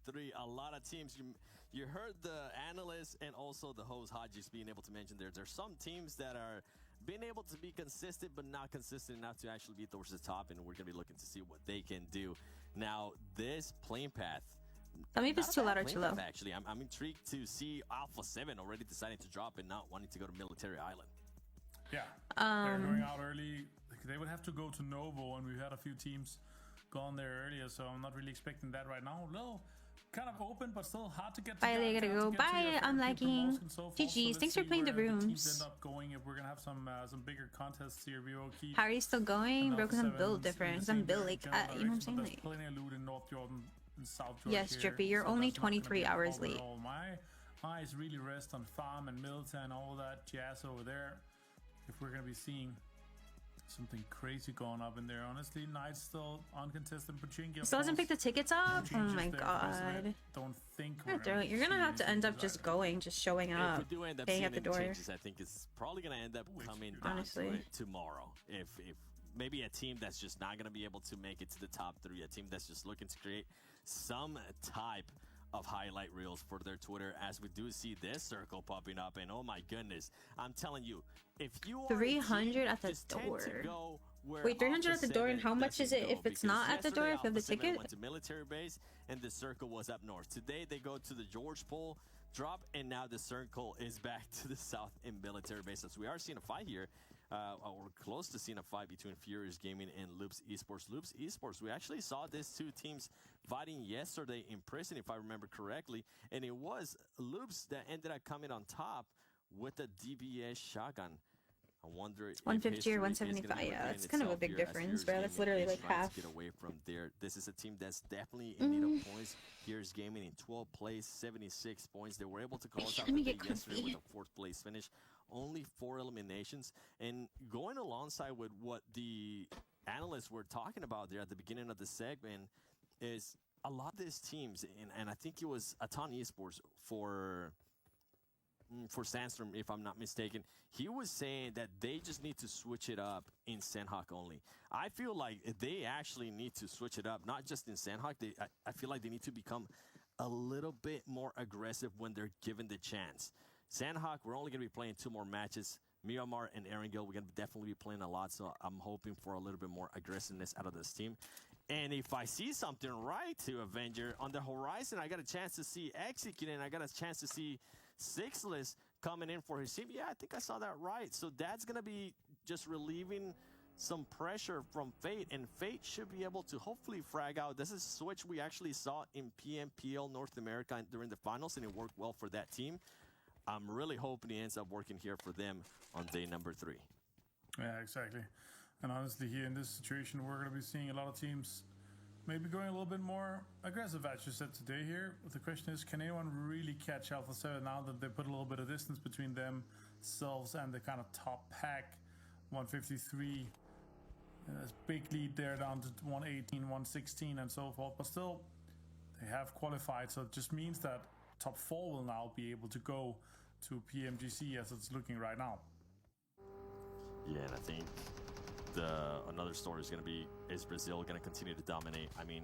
3. A lot of teams. You heard the analysts and also the host Hodges being able to mention there's some teams that are being able to be consistent, but not consistent enough to actually be towards the top, and we're going to be looking to see what they can do. Now, this playing path. Tell me if it's too loud or too low. Actually, I'm intrigued to see Alpha 7 already deciding to drop and not wanting to go to Military Island. Yeah, they're going out early. They would have to go to Novo, and we've had a few teams gone there earlier, so I'm not really expecting that right now. Little kind of open, but still hard to get to. Bye, they gotta go. Bye, I'm lagging. GG's, thanks for playing the rooms. End up going if we're gonna have some bigger contests here. We will keep. How are you still going? Bro, because I'm built different. Because I'm built like, you know what I'm saying? Like, plenty of loot in North Jordan and South Jordan. Yes, Drippy, you're only 23 hours late. My eyes really rest on farm and Milton and all that jazz over there. If we're gonna be seeing something crazy going up in there, honestly. Knight's still uncontested. Pachinki still hasn't picked the tickets up. Oh my god! Don't think you're gonna have to end up just going, just showing up, if we do end up staying at the door. Changes, I think it's probably gonna end up coming down to it tomorrow. If maybe a team that's just not gonna be able to make it to the top 3, a team that's just looking to create some type of highlight reels for their Twitter, as we do see this circle popping up, and oh my goodness, I'm telling you, if you are 300 at the door. Wait, 300 at the door, and how much is it if it's not at the door, if you have the ticket? Went to military base, and the circle was up north. Today they go to the George Pole drop, and now the circle is back to the south in military base. So we are seeing a fight here. We're close to seeing a fight between Furious Gaming and Loops Esports. Loops Esports, we actually saw these two teams fighting yesterday in prison, if I remember correctly, and it was Loops that ended up coming on top with the DBS shotgun. I wonder if 150 or 175. Yeah, that's kind of a big difference, bro. That's literally like half. Get away from there. This is a team that's definitely in need of points. Here's Gaming in 12th place, 76 points. They were able to close out the day yesterday with a 4th place finish. Only 4 eliminations. And going alongside with what the analysts were talking about there at the beginning of the segment is a lot of these teams, and I think it was Atan Esports for Sandstorm, if I'm not mistaken, he was saying that they just need to switch it up in Sandhawk only. I feel like they actually need to switch it up, not just in Sandhawk. I feel like they need to become a little bit more aggressive when they're given the chance. Sandhawk, we're only going to be playing 2 more matches. Miramar and Erangel, we're going to definitely be playing a lot, so I'm hoping for a little bit more aggressiveness out of this team. And if I see something right to Avenger on the horizon, I got a chance to see Executing, I got a chance to see Sixless coming in for his team. Yeah, I think I saw that right. So that's going to be just relieving some pressure from Fate, and Fate should be able to hopefully frag out. This is a switch we actually saw in PMPL North America during the finals, and it worked well for that team. I'm really hoping it ends up working here for them on day number 3. Yeah, exactly. And honestly, here in this situation, we're going to be seeing a lot of teams maybe going a little bit more aggressive, as you said today here. But the question is, can anyone really catch Alpha 7 now that they put a little bit of distance between themselves and the kind of top pack? 153, there's big lead there down to 118, 116 and so forth. But still, they have qualified, so it just means that top 4 will now be able to go to PMGC as it's looking right now. Yeah, and I think another story is going to be, is Brazil going to continue to dominate? I mean,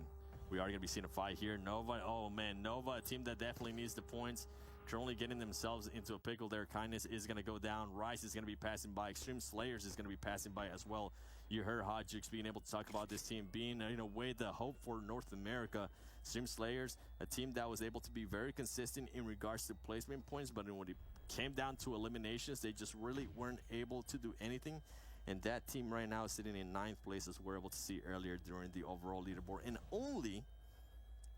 we are going to be seeing a fight here. Nova, oh man, Nova, a team that definitely needs the points, currently getting themselves into a pickle there. Kindness is going to go down. Rice is going to be passing by. Extreme Slayers is going to be passing by as well. You heard Hodgix being able to talk about this team being, in a way, the hope for North America. Extreme Slayers, a team that was able to be very consistent in regards to placement points, but when it came down to eliminations, they just really weren't able to do anything. And that team right now is sitting in 9th place, as we're able to see earlier during the overall leaderboard. And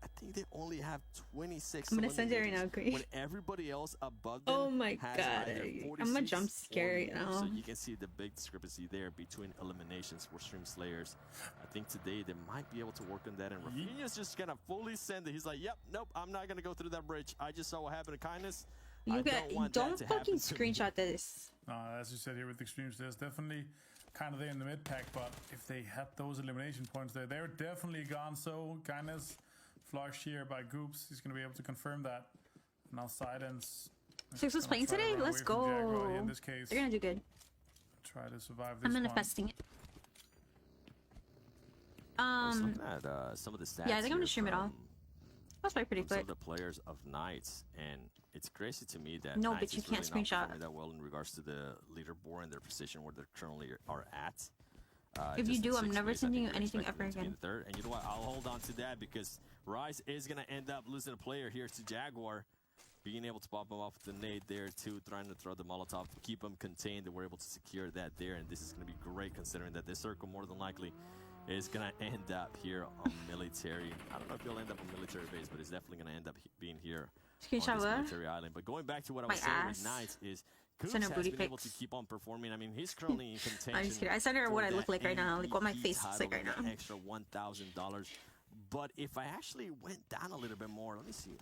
I think they only have 26. I'm gonna send it right now, Green. When everybody else above them, oh my god, I'm gonna jump scare right now. So you can see the big discrepancy there between eliminations for Stream Slayers. I think today they might be able to work on that, and Rafinha's just gonna fully send it. He's like, yep, nope, I'm not gonna go through that bridge. I just saw what happened to Kindness. Don't fucking screenshot this. As you said here with Extremes, there's definitely kind of there in the mid pack, but if they had those elimination points there, they're definitely gone. So Kindness flushed here by Goops. He's going to be able to confirm that. Now Silence. Six was playing today? Let's go. In this case, they're going to do good. Try to survive this. I'm manifesting it. I was looking at some of the stats. Yeah, I think I'm going to stream it all. That's pretty some quick. of the players of Knights, and it's crazy to me that No, Knights but you is can't really not screenshot. performing that well in regards to the leaderboard and their position where they currently are at. If you do, I'm never place, sending you we're anything expecting ever them to be again. in third. And you know what? I'll hold on to that because Rise is going to end up losing a player here to Jaguar. Being able to pop him off with the nade there too, trying to throw the Molotov, keep him contained, and we're able to secure that there. And this is going to be great considering that this circle more than likely is going to end up here on military. I don't know if he'll end up on military base, but it's definitely going to end up being here on this military island. But going back to what I was saying with Knights is Coops has been able to keep on performing. I mean, he's currently in contention. I'm just kidding. I sent her what I look like right now, like what my face looks like right now. Extra $1,000. But if I actually went down a little bit more, let me see.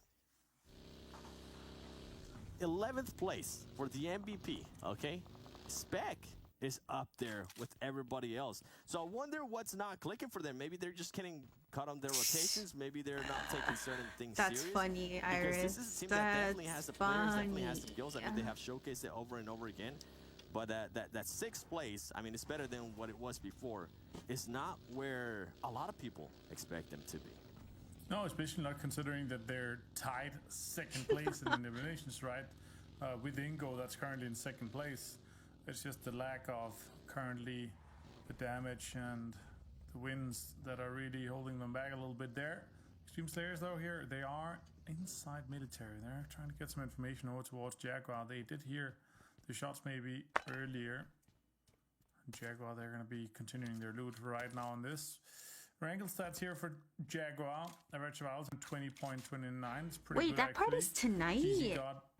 11th place for the MVP, okay? Spec is up there with everybody else. So I wonder what's not clicking for them. Maybe they're just getting caught on their rotations. Maybe they're not taking certain things serious. That's funny, Iris. Because this is a team that definitely has the players, definitely has the skills. I mean, they have showcased it over and over again. But that 6th place, I mean, it's better than what it was before. It's not where a lot of people expect them to be. No, especially not considering that they're tied 2nd place in the eliminations, right? With Ingo, that's currently in 2nd place. It's just the lack of currently the damage and the wins that are really holding them back a little bit there. Extreme Slayers, though, here, they are inside military. They're trying to get some information over towards Jaguar. They did hear the shots maybe earlier. Jaguar, they're going to be continuing their loot right now on this. Wrangle stats here for Jaguar. Average vowels in 20.29. It's pretty good. Wait, that part is tonight?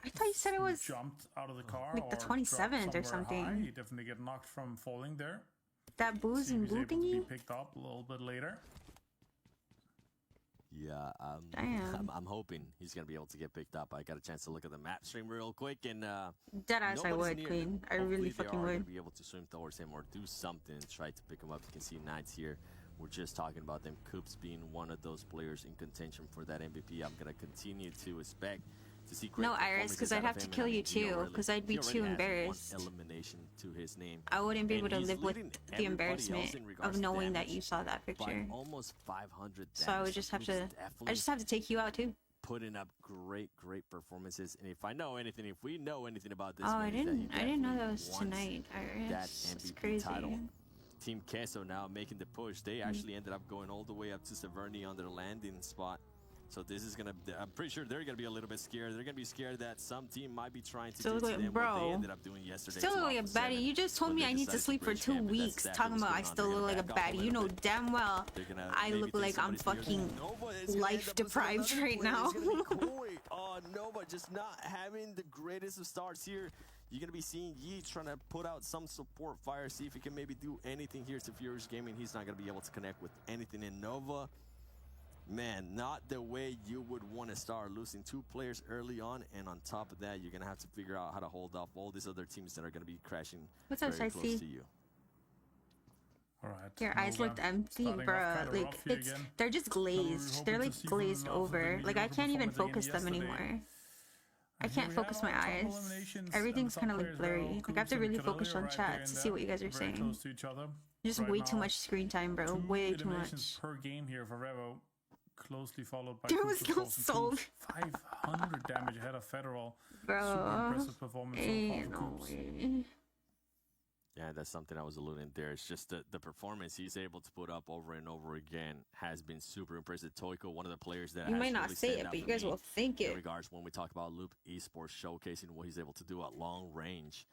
I thought you said it was jumped out of the car, like the 27th or something. High. He definitely get knocked from falling there. That booze and boo thingy? Be picked up a little bit later. Yeah, I'm hoping he's gonna be able to get picked up. I got a chance to look at the map stream real quick, and deadass I would, Queen. I really fucking would. Be able to swim towards him or do something, try to pick him up. You can see Knights here. We're just talking about them. Coops being one of those players in contention for that MVP. I'm gonna continue to expect to see great Iris, because I'd have to kill you too, because I'd be too embarrassed. Elimination to his name. I wouldn't be able to live with the embarrassment of knowing that you saw that picture. Almost 500. So I would just have to. I just have to take you out too. Putting up great performances, and if I know anything, if we know anything about this, I didn't know that was tonight. Iris, that MVP title. Team Queso now making the push. They actually ended up going all the way up to Severny on their landing spot. So this is gonna, I'm pretty sure they're gonna be a little bit scared. They're gonna be scared that some team might be trying to do to them what they ended up doing yesterday. Still look like a baddie. You just told me I need to sleep for 2 weeks. Talking about I still look like a baddie. You know damn well I look like I'm fucking life deprived right now. Nova just not having the greatest of starts here. You're going to be seeing Yi trying to put out some support fire, see if he can maybe do anything here to Furious Gaming. He's not going to be able to connect with anything in Nova. Man, not the way you would want to start, losing 2 players early on, and on top of that, you're going to have to figure out how to hold off all these other teams that are going to be crashing very close to you. All right. Your eyes looked empty, bro. Like, they're just glazed. They're like glazed over. Like, I can't even focus them anymore. I can't focus my eyes. Everything's kind of like blurry. Like, I have to really focus on chat to see what you guys are saying. Just way too much screen time, bro. Way too much. Per game here for Revo, closely followed by there was no soul. 500 damage ahead of Federal. Bro, super impressive performance ain't no way. Yeah, that's something I was alluding there. It's just the performance he's able to put up over and over again has been super impressive. Toiko, one of the players that you has might not really say it, but you guys will think it. In regards when we talk about Loop Esports showcasing what he's able to do at long range.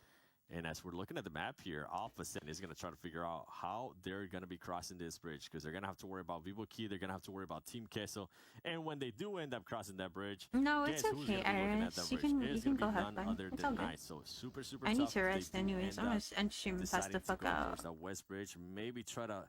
And as we're looking at the map here, Alpha Sen is going to try to figure out how they're going to be crossing this bridge, because they're going to have to worry about Vivo Key, they're going to have to worry about Team Queso, and when they do end up crossing that bridge, no, it's okay, Iris. You can go have fun. It's all good. So super I need to rest anyways. I'm going to end stream and pass the fuck out. That west bridge, maybe try to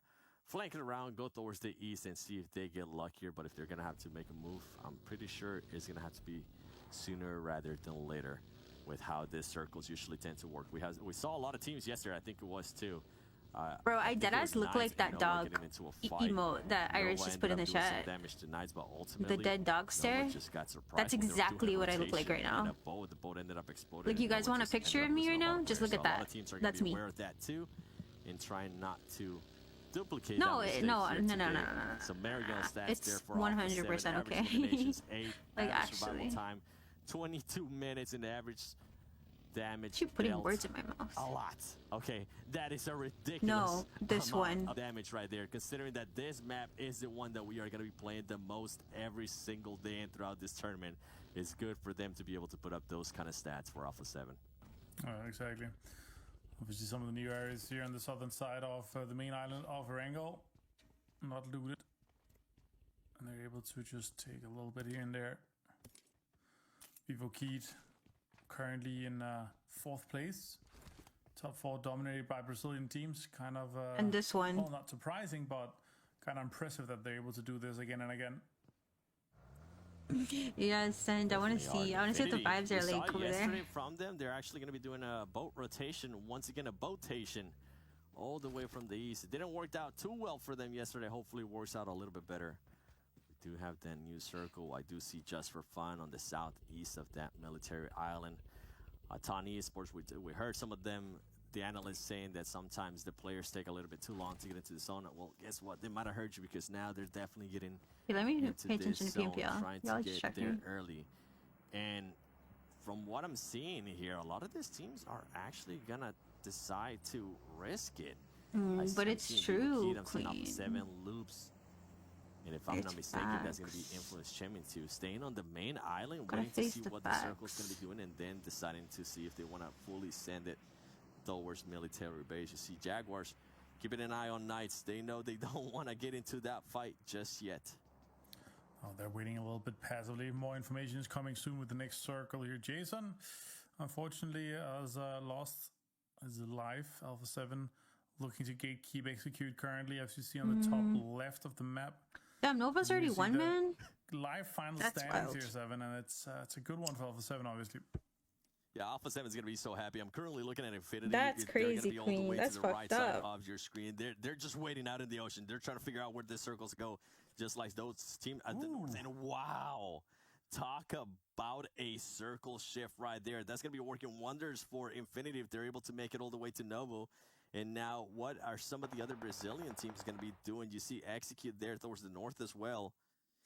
flank it around, go towards the east, and see if they get luckier. But if they're going to have to make a move, I'm pretty sure it's going to have to be sooner rather than later, with how these circles usually tend to work. We saw a lot of teams yesterday, I think it was too. Bro, I deadass look like that dog emote that Iris just put in the chat. The dead dog stare. That's exactly what I look like right now. Like, you guys want a picture of me right now? Just look at that. That's me. And trying not to duplicate no, that no. So Marigold stats it's there for 100% okay. 8 like average survival actually, time, 22 minutes in the average damage. keep putting dealt. words in my mouth. A lot. Okay, that is a ridiculous No, this amount one. of damage right there, considering that this map is the one that we are going to be playing the most every single day and throughout this tournament. It's good for them to be able to put up those kind of stats for Alpha 7. Exactly. Obviously, some of the new areas here on the southern side of the main island of Erangel, not looted. And they're able to just take a little bit here and there. Vivo Keat currently in 4th place. Top 4 dominated by Brazilian teams. Kind of... and this one. Well, not surprising, but kind of impressive that they're able to do this again and again. Yes, and I want to see what the vibes are like over there. From them, they're actually going to be doing a boat rotation. Once again, a boatation all the way from the east. It didn't work out too well for them yesterday. Hopefully it works out a little bit better. We do have that new circle. I do see Just for Fun on the southeast of that military island. Tani Esports, we heard some of them, the analysts saying that sometimes the players take a little bit too long to get into the zone. Well, guess what? They might have heard you because now they're definitely getting let me into pay attention to zone, PMPL. trying Y'all to just get check there me. early. And from what I'm seeing here, a lot of these teams are actually gonna decide to risk it. But it's true, Queen. Queen. 7 loops. And if I'm not mistaken, that's going to be Influence Chairman too. Staying on the main island, waiting to see what the circle's going to be doing, and then deciding to see if they want to fully send it towards military base. You see Jaguars keeping an eye on Knights. They know they don't want to get into that fight just yet. Oh, they're waiting a little bit passively. More information is coming soon with the next circle here. Jason, unfortunately, has lost his life. Alpha 7 looking to keep execute currently, as you see on the top left of the map. Damn, Nova's already won, man. Live final standings here, 7, and it's a good one for Alpha 7, obviously. Yeah, Alpha 7 is going to be so happy. I'm currently looking at Infinity. That's crazy, They're Queen. All the way That's to the right fucked side up. of your screen. They're just waiting out in the ocean. They're trying to figure out where the circles go, just like those teams at the north. And wow, talk about a circle shift right there. That's going to be working wonders for Infinity if they're able to make it all the way to Novo. And now, what are some of the other Brazilian teams going to be doing? You see Execute there towards the north as well.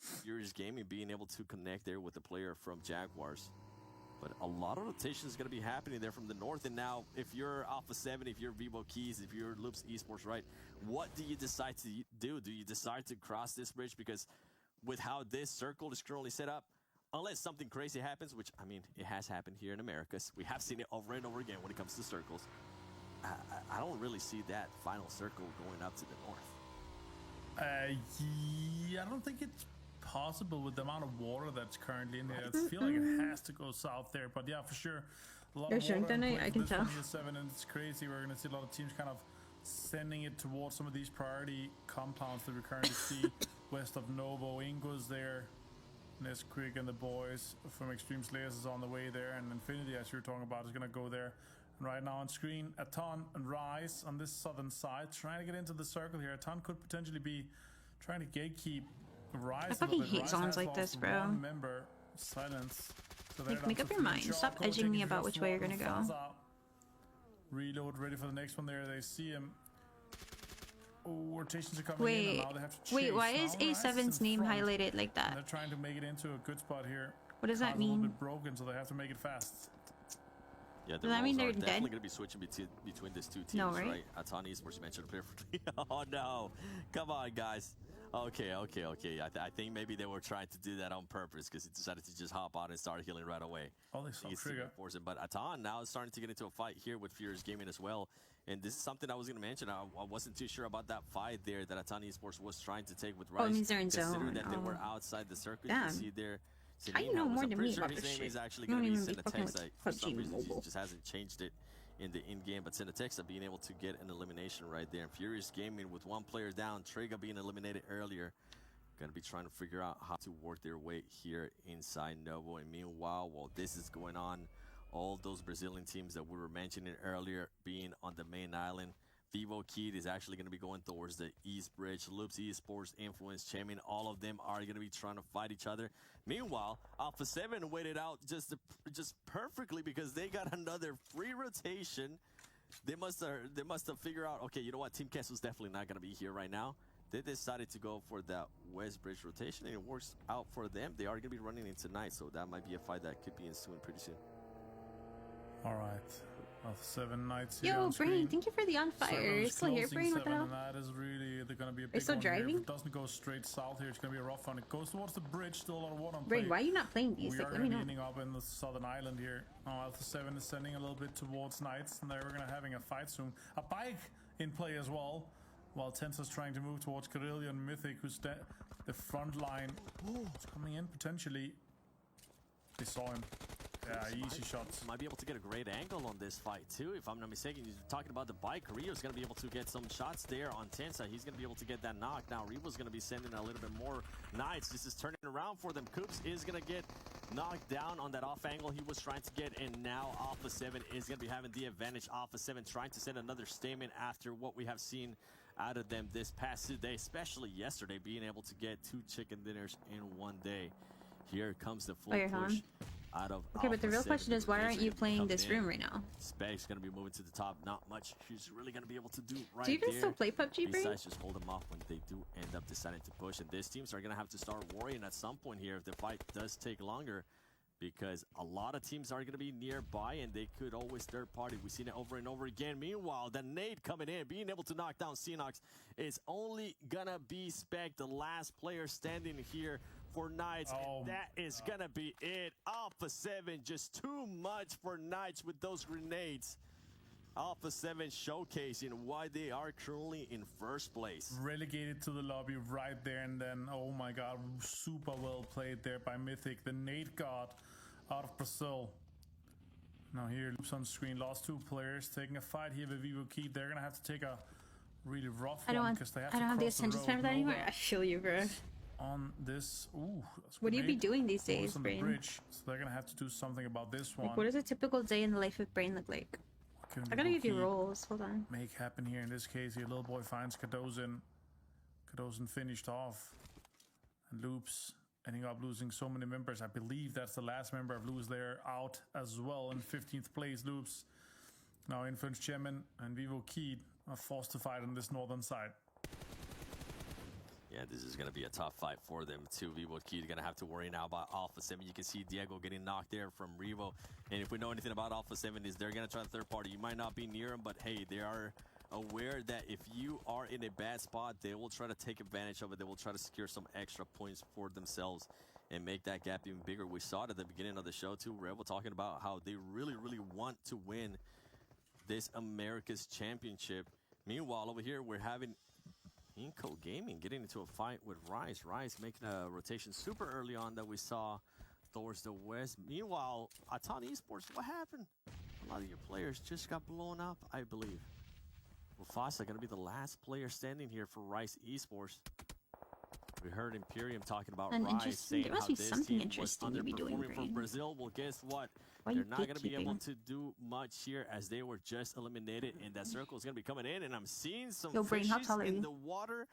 Furious Gaming being able to connect there with the player from Jaguars. But a lot of rotation is going to be happening there from the north. And now, if you're Alpha 7, if you're Vivo Keys, if you're Loops Esports, right, what do you decide to do? Do you decide to cross this bridge? Because with how this circle is currently set up, unless something crazy happens, which, I mean, it has happened here in America. We have seen it over and over again when it comes to circles. I don't really see that final circle going up to the north. Yeah, I don't think it's possible with the amount of water that's currently in there. I feel like it has to go south there, but yeah, for sure. A lot of water I can tell. 7, and it's crazy. We're going to see a lot of teams kind of sending it towards some of these priority compounds that we currently see west of Novo. Ingo's there. Nesquik and the boys from Extreme Slayers is on the way there, and Infinity, as you were talking about, is going to go there. And right now on screen, Aton and Rise on this southern side, trying to get into the circle here. Aton could potentially be trying to gatekeep Rise. I fucking hate zones like this, bro. Member, Silence. So make up your mind. Stop edging me about which way you're gonna go. Reload, ready for the next one there. They see him. Oh, rotations are coming in. And now they have to wait, why is A7's name highlighted like that? And they're trying to make it into a good spot here. What does that mean? A little mean? bit broken, so they have to make it fast. Yeah, does that mean they're definitely going to be switching between these two teams, no, right? Atani Esports mentioned perfectly. Oh no, come on, guys. Okay. I think maybe they were trying to do that on purpose because he decided to just hop out and start healing right away. Oh, they saw trigger. But Atan now is starting to get into a fight here with Furious Gaming as well. And this is something I was going to mention. I wasn't too sure about that fight there that Atani Esports was trying to take with Rise. Oh, it means they're in zone. Considering that they were outside the circle. Damn. You can see there. How you know more than me about his this name shit? is actually going to be Cinetexa. For some PUBG reason, Mobile. he just hasn't changed it in the in-game. But Cinetexa being able to get an elimination right there. And Furious Gaming with one player down. Triga being eliminated earlier. Going to be trying to figure out how to work their way here inside Novo. And meanwhile, while this is going on, all those Brazilian teams that we were mentioning earlier being on the main island, Vivo Kid is actually going to be going towards the East Bridge. Loops Esports, Influence Chairman, all of them are going to be trying to fight each other. Meanwhile, Alpha 7 waited out just perfectly because they got another free rotation. they must have figured out, okay, you know what, Team Kessel's definitely not going to be here right now. They decided to go for that West Bridge rotation, and it works out for them. They are going to be running in tonight, so that might be a fight that could be ensuing pretty soon. All right. Alpha 7 Knights here. Yo, Brain, thank you for the on fire. You're still here, Brain? What the hell? That is really going to be a big Are you still one driving? here. If it doesn't go straight south here, it's going to be a rough one. It goes towards the bridge, still a lot of water on Brain, why are you not playing these? We Like, are let going me to be know. ending up in the southern island here. Alpha 7 is sending a little bit towards Knights, and there we're going to having a fight soon. A bike in play as well, while Hintz is trying to move towards Carillion Mythic, who's the front line. Oh, it's coming in potentially. They saw him. Yeah, easy shots. Might be able to get a great angle on this fight too, if I'm not mistaken. You're talking about the bike. Rio's going to be able to get some shots there on Tensa. He's going to be able to get that knock. Now Revo's going to be sending a little bit more Knights. This is turning around for them. Coops is going to get knocked down on that off angle he was trying to get, and now Alpha 7 is going to be having the advantage. Alpha 7 trying to send another statement after what we have seen out of them this past 2 days, especially yesterday, being able to get 2 chicken dinners in 1 day. Here comes the full push out of Okay, but the real question is, why aren't you playing this room right now? Spag's going to be moving to the top. Not much she's really going to be able to do right there. Do you even still play PUBG, Brain? Besides just hold them off when they do end up deciding to push. And these teams are going to have to start worrying at some point here if the fight does take longer, because a lot of teams are going to be nearby and they could always third party. We've seen it over and over again. Meanwhile, the nade coming in, being able to knock down Xenox, is only going to be Spag, the last player standing here for Knights. And that is going to be it. Alpha 7, just too much for Knights with those grenades. Alpha 7 showcasing why they are currently in first place. Relegated to the lobby right there, and then, oh my god, super well played there by Mythic, the nade god out of Brazil. Now here, loops on screen, lost 2 players, taking a fight here with Vivo Key. They're gonna have to take a really rough one, because they have to I don't have the cross attention span for that anymore. I feel you, bro. On this, what do you be doing these days, on Brain? the bridge, so they're gonna have to do something about this one. Like, what does a typical day in the life of Brain look like? I gotta give you rolls. Hold on. Make happen here in this case. Your little boy finds Kadozin. Kadozin finished off, and Loops ending up losing so many members. I believe that's the last member of Lose there out as well in 15th place. Loops now Influence Chairman and Vivo Key are forced to fight on this northern side. Yeah, this is going to be a tough fight for them too. Vivo Key is going to have to worry now about Alpha 7. You can see Diego getting knocked there from Revo. And if we know anything about Alpha 7 is they're going to try the third party. You might not be near them, but hey, they are aware that if you are in a bad spot, they will try to take advantage of it. They will try to secure some extra points for themselves and make that gap even bigger. We saw it at the beginning of the show too. Revo talking about how they really, really want to win this America's Championship. Meanwhile, over here, we're having Inco Gaming getting into a fight with Rise. Rise making a rotation super early on that we saw towards the west. Meanwhile, Atan Esports, what happened? A lot of your players just got blown up, I believe. Mufasa going to be the last player standing here for Rise Esports. We heard Imperium talking about Rise saying how this team was underperforming for Brazil. Well, guess what? They're not going to be able to do much here as they were just eliminated, and that circle is going to be coming in, and I'm seeing some fishes in the water.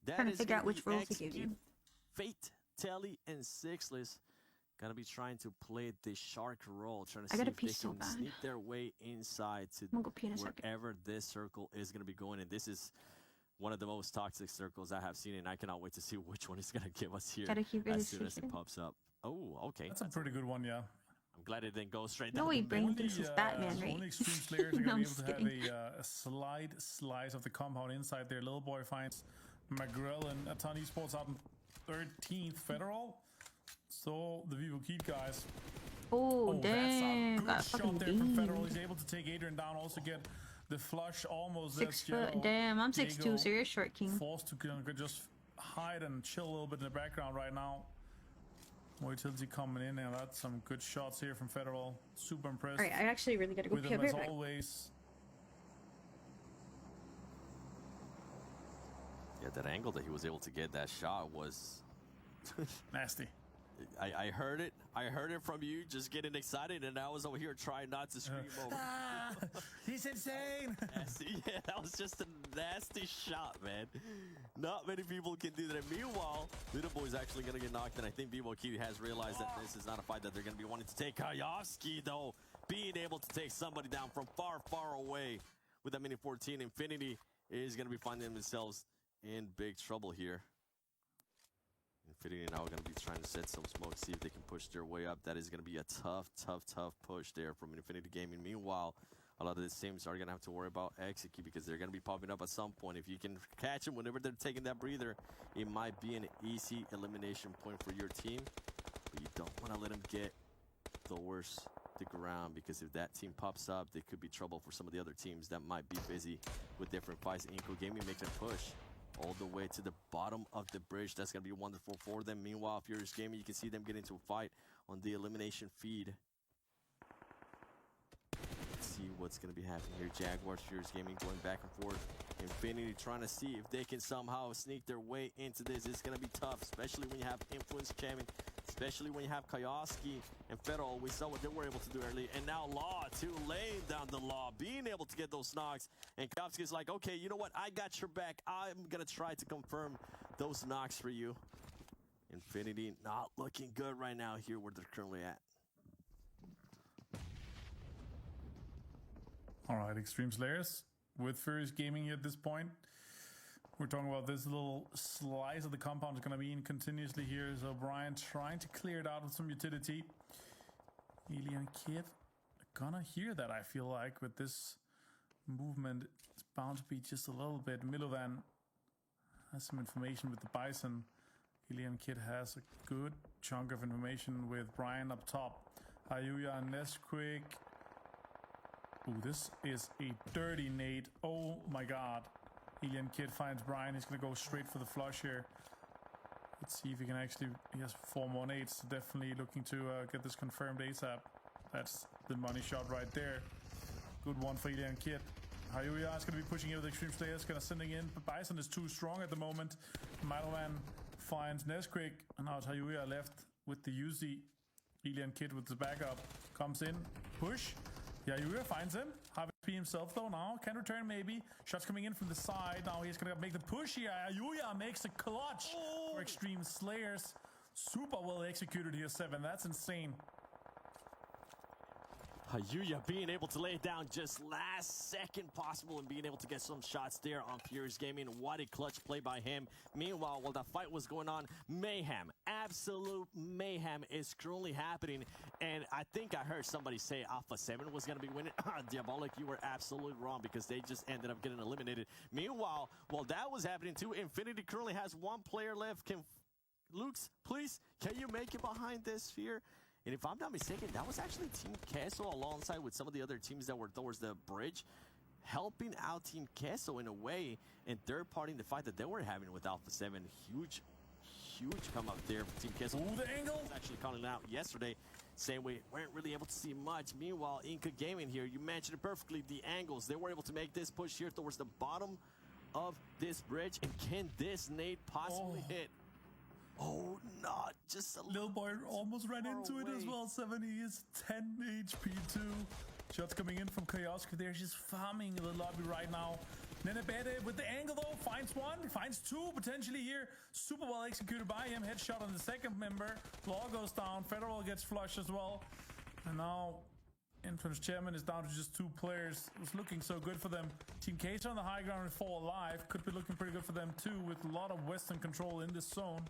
Trying to figure out which roles to give you. Fate, Telly, and Sixless going to be trying to play the shark role, trying to see if they can sneak their way inside to wherever this circle is going to be going, and this is one of the most toxic circles I have seen, and I cannot wait to see which one is going to give us here as soon as it pops up. Oh, okay. That's a pretty good one, yeah. I'm glad it didn't go straight down. No, he Brain thinks he's Batman, right? Only extreme players are going to be able to have a slight slice of the compound inside there. Little boy finds McGrell and Atan Esports out in 13th Federal. So the Vivo Keep guys. Oh, dang. That's a good shot there from Federal. He's able to take Adrian down, also get the flush almost. 6 foot. Damn, I'm 6'2", so you're short, King. Forced to just hide and chill a little bit in the background right now. More utility coming in, and that's some good shots here from Federal. Super impressed. Alright, I actually really gotta go pee as always. Yeah, that angle that he was able to get that shot was nasty. I heard it. I heard it from you, just getting excited, and I was over here trying not to scream over. He's insane. Yeah, that was just a nasty shot, man. Not many people can do that. Meanwhile, Little Boy's actually going to get knocked, and I think Vivo Key has realized that this is not a fight that they're going to be wanting to take. Kayovsky, though, being able to take somebody down from far, far away with that mini 14. Infinity is going to be finding themselves in big trouble here. Infinity now going to be trying to set some smoke, see if they can push their way up. That is going to be a tough push there from Infinity Gaming. Meanwhile, a lot of these teams are going to have to worry about execute because they're going to be popping up at some point. If you can catch them whenever they're taking that breather, it might be an easy elimination point for your team. But you don't want to let them get the worst the ground, because if that team pops up, they could be trouble for some of the other teams that might be busy with different fights. Inco Gaming makes a push all the way to the bottom of the bridge. That's going to be wonderful for them. Meanwhile, Furious Gaming, you can see them get into a fight on the elimination feed. Let's see what's going to be happening here. Jaguars, Furious Gaming going back and forth. Infinity trying to see if they can somehow sneak their way into this. It's going to be tough, especially when you have Influence Chairman, especially when you have Kayoski and Federal. We saw what they were able to do early. And now Law, too, laying down the Law, being able to get those knocks. And Kayoski's like, okay, you know what? I got your back. I'm going to try to confirm those knocks for you. Infinity not looking good right now here where they're currently at. All right, Extreme Slayers with Furious Gaming at this point. We're talking about this little slice of the compound is going to be in continuously here. So Brian trying to clear it out with some utility. Alien Kid gonna hear that, I feel like, with this movement. It's bound to be just a little bit. Milovan has some information with the Bison. Alien Kid has a good chunk of information with Brian up top. Hayuya and Nesquik. Ooh, this is a dirty nade. Oh my god. Alien Kid finds Brian. He's going to go straight for the flush here. Let's see if he can actually... He has 4 more nades. Definitely looking to get this confirmed ASAP. That's the money shot right there. Good one for Alien Kid. Hayuya is going to be pushing in with Extreme Slayers. Going to sending in. But Bison is too strong at the moment. Miloman finds Nesquik. And now it's Hayuya left with the UZ. Alien Kid with the backup. Comes in. Push. Hayuya finds him. Have HP himself though now. Can return maybe. Shots coming in from the side. Now he's gonna make the push here. Hayuya makes a clutch for Extreme Slayers. Super well executed here, 7. That's insane. Hayuya being able to lay it down just last second possible and being able to get some shots there on Furious Gaming. What a clutch play by him. Meanwhile, while the fight was going on, mayhem, absolute mayhem is currently happening. And I think I heard somebody say Alpha 7 was going to be winning. Diabolic, you were absolutely wrong because they just ended up getting eliminated. Meanwhile, while that was happening too, Infinity currently has 1 player left. Lukes, please, can you make it behind this sphere? And if I'm not mistaken, that was actually Team Queso alongside with some of the other teams that were towards the bridge, helping out Team Queso in a way, and third-partying the fight that they were having with Alpha 7. Huge come up there for Team Queso. Ooh, the angle! Was actually calling out yesterday, saying we weren't really able to see much. Meanwhile, Inca Gaming here, you mentioned it perfectly, the angles. They were able to make this push here towards the bottom of this bridge. And can this nade possibly hit? Oh, not just a little boy almost ran into it as well. 70 is 10 HP too. Shots coming in from Kayoski there. She's farming in the lobby right now. Nenebede with the angle though. Finds 1, finds 2 potentially here. Super well executed by him. Headshot on the second member. Law goes down. Federal gets flushed as well. And now Influence Chairman is down to just 2 players. It was looking so good for them. Team Case on the high ground and 4 alive. Could be looking pretty good for them too, with a lot of Western control in this zone.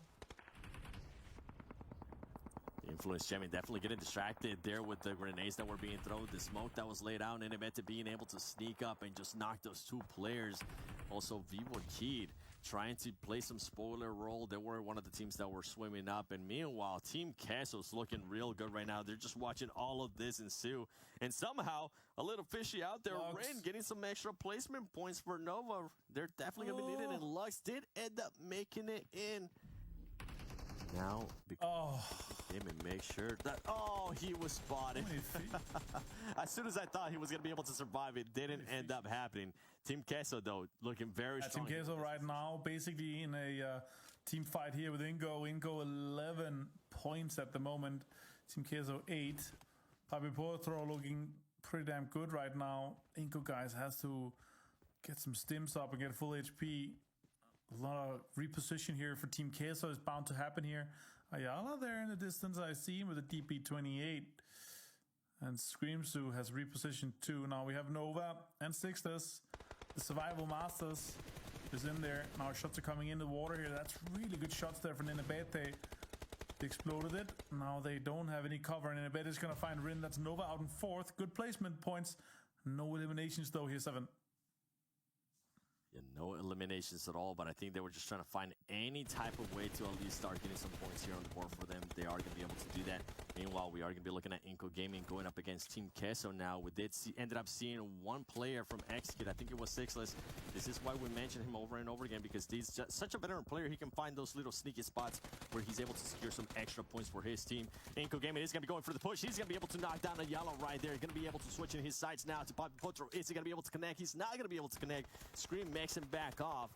Influence Chairman definitely getting distracted there with the grenades that were being thrown, the smoke that was laid out, and Nemete being able to sneak up and just knock those 2 players. Also, Vivo Kid trying to play some spoiler role. They were one of the teams that were swimming up. And meanwhile, Team Queso's looking real good right now. They're just watching all of this ensue. And somehow, a little fishy out there. Rain getting some extra placement points for Nova. They're definitely going to be needed. And Lux did end up making it in. Now, him and make sure that, he was spotted. As soon as I thought he was going to be able to survive, it didn't end up happening. Team Queso, though, looking very strong. Team Queso right now, basically in a team fight here with Ingo. Ingo 11 points at the moment. Team Queso 8. Papi Potro looking pretty damn good right now. Ingo, guys, has to get some stims up and get full HP. A lot of reposition here for Team Queso is bound to happen here. Ayala there in the distance. I see him with a DP28. And Screamsu has repositioned 2. Now we have Nova and Sixless. The Survival Masters is in there. Now shots are coming in the water here. That's really good shots there from Ninabete. They exploded it. Now they don't have any cover. And Ninabete is going to find Rin. That's Nova out in 4th. Good placement points. No eliminations though here, 7. Yeah, no eliminations at all, but I think they were just trying to find any type of way to at least start getting some points here on the board for them. They are going to be able to do that. Meanwhile, we are going to be looking at Inco Gaming going up against Team Queso now. We ended up seeing one player from Execute. I think it was Sixless. This is why we mention him over and over again, because he's just such a veteran player. He can find those little sneaky spots where he's able to secure some extra points for his team. Inco Gaming is going to be going for the push. He's going to be able to knock down a yellow right there. He's going to be able to switch in his sights now to Pop Potro. Is he going to be able to connect? He's not going to be able to connect. Scream makes him back off.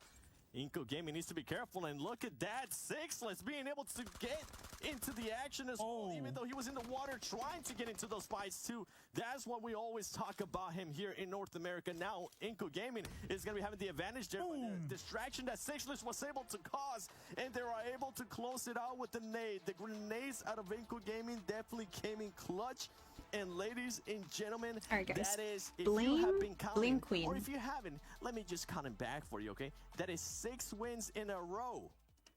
Inco Gaming needs to be careful, and look at that. Sixless being able to get into the action as well, even though he was in the water trying to get into those fights too. That's what we always talk about him here in North America. Now Inco Gaming is going to be having the advantage there. The distraction that Sixless was able to cause, and they were able to close it out with the nade. The grenades out of Inco Gaming definitely came in clutch. And ladies and gentlemen, right, guys. That is, if Blame you have been counting, Blame Queen. or if you haven't, let me just count them back for you, okay? That is 6 wins in a row.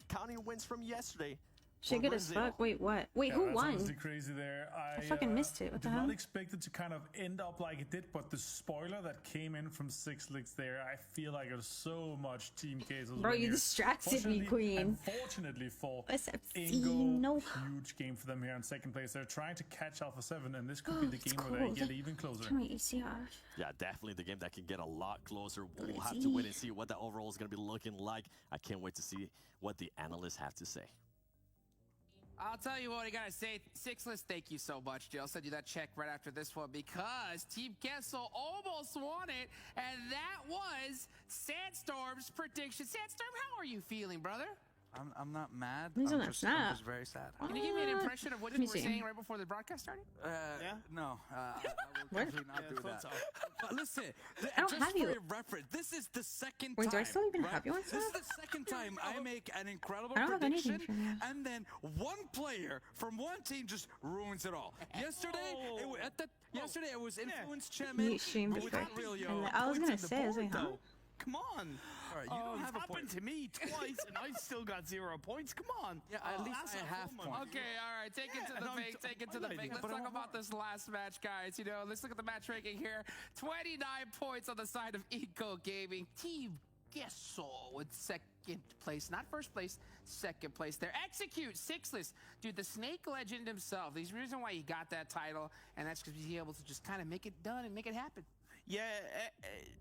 Counting wins from yesterday. Shit good as fuck. Wait, what? Wait, who That's won? honestly crazy there. I fucking missed it. What the did hell? not expect it to kind of end up like it did, but the spoiler that came in from Sixless there, I feel like there's so much Team Queso's. Bro, you distracted me, Queen. Unfortunately for SFC, Ingo, no. huge game for them here in 2nd place. They're trying to catch Alpha 7, and this could be the game where they get even closer. Turn my AC off. Yeah, definitely the game that can get a lot closer. We'll have to wait and see what the overall is going to be looking like. I can't wait to see what the analysts have to say. I'll tell you what I gotta say. Sixless, thank you so much, Jill. I'll send you that check right after this one because Team Kessel almost won it, and that was Sandstorm's prediction. Sandstorm, how are you feeling, brother? I'm not mad. He's I'm on just very sad. Can you give me an impression of what you were saying right before the broadcast started? No, I will definitely not do that. But listen, I don't just have for you. your reference, this is the second Wait, time. do I still even have you on This is stuff? the second time I make an incredible I don't have anything prediction, from you. and then one player from one team just ruins it all. Yesterday, it was Influence Chairman. Mute stream with before. Aurelio I was gonna pointing the say, I was board, like, huh? though. Come on. All right, you don't have it's a happened point. to me twice, and I've still got 0 points. Come on. Yeah, at least that's I a have full points. month. Okay, all right, take it to the fake, take it to the fake. Let's talk about this last match, guys. You know, let's look at the match ranking here. 29 points on the side of Inco Gaming. Team Queso with 2nd place, not 1st place, 2nd place there. Execute, Sixless. Dude, the Snake Legend himself. There's a reason why he got that title, and that's because he's able to just kind of make it done and make it happen. Yeah,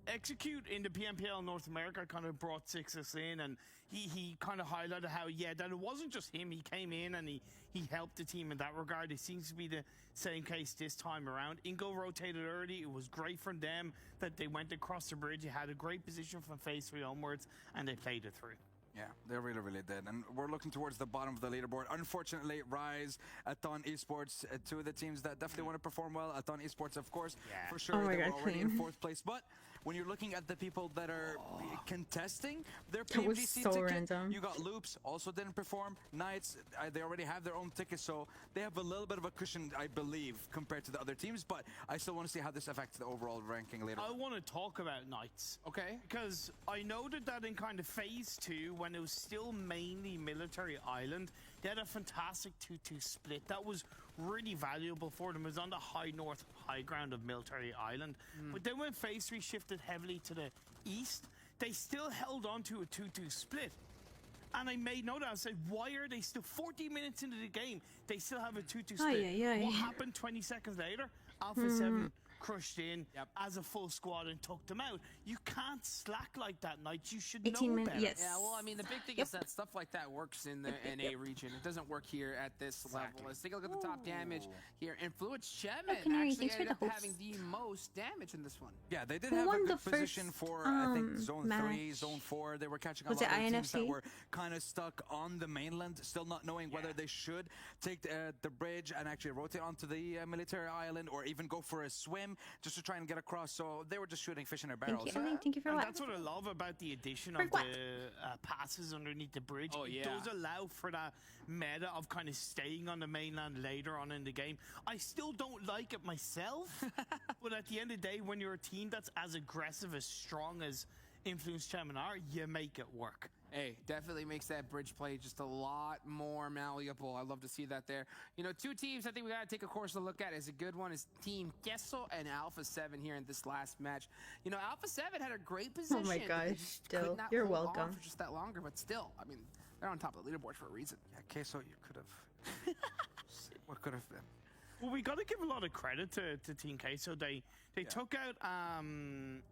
Execute in the PMPL North America kind of brought Sixless in, and he kind of highlighted how, that it wasn't just him. He came in and he helped the team in that regard. It seems to be the same case this time around. Ingo rotated early. It was great for them that they went across the bridge. They had a great position from phase 3 onwards, and they played it through. Yeah, they really, really did. And we're looking towards the bottom of the leaderboard. Unfortunately, Rise, Aton Esports, 2 of the teams that definitely want to perform well. Aton Esports, of course, for sure. Oh my they God, were already in Queen. 4th place. But when you're looking at the people that are contesting their That was PMGC so ticket, random. you got Loops, also didn't perform. Knights, they already have their own ticket, so they have a little bit of a cushion, I believe, compared to the other teams. But I still want to see how this affects the overall ranking later I on. want to talk about Knights. Okay. Because I noted that in kind of phase 2, when it was still mainly Military Island, they had a fantastic 2-2 split. That was really valuable for them. It was on the high north high ground of Military Island. But then when phase 3 shifted heavily to the east, they still held on to a 2-2 split. And I made note of it. I said, why are they still 40 minutes into the game? They still have a 2-2 split. What happened 20 seconds later? Alpha 7 crushed in as a full squad and took them out. You can't slack like that, Knights. You should 18 know minutes, better. yes. Yeah, well, I mean, the big thing is that stuff like that works in the NA region. It doesn't work here at this level. Let's take a look at the top damage here. Influence Chairman actually ended up having the most damage in this one. Yeah, they did Who have a won good the position first, for, I think, Zone 3, match? Zone 4. They were catching a Was lot it of teams that INFC? were kind of stuck on the mainland, still not knowing whether they should take the bridge and actually rotate onto the military island or even go for a swim. time just to try and get across. So they were just shooting fish in their barrels. Thank you, Ellie. Thank you for And what? that's what I love about the addition of For what? the passes underneath the bridge. Oh, It yeah. does allow for that meta of kind of staying on the mainland later on in the game. I still don't like it myself, but at the end of the day, when you're a team that's as aggressive, as strong as Influence Chairman are, you make it work. Hey, definitely makes that bridge play just a lot more malleable. I love to see that there. You know, two teams I think we got to take a course to look at is a good one is Team Gesso and Alpha 7 here in this last match. You know, Alpha 7 had a great position. Oh my They gosh, just still. could not You're hold on welcome. for just that longer, but still, I mean, they're on top of the leaderboard for a reason. Yeah, Queso, you could have. What could have been? Well, we got to give a lot of credit to Team Queso. They took out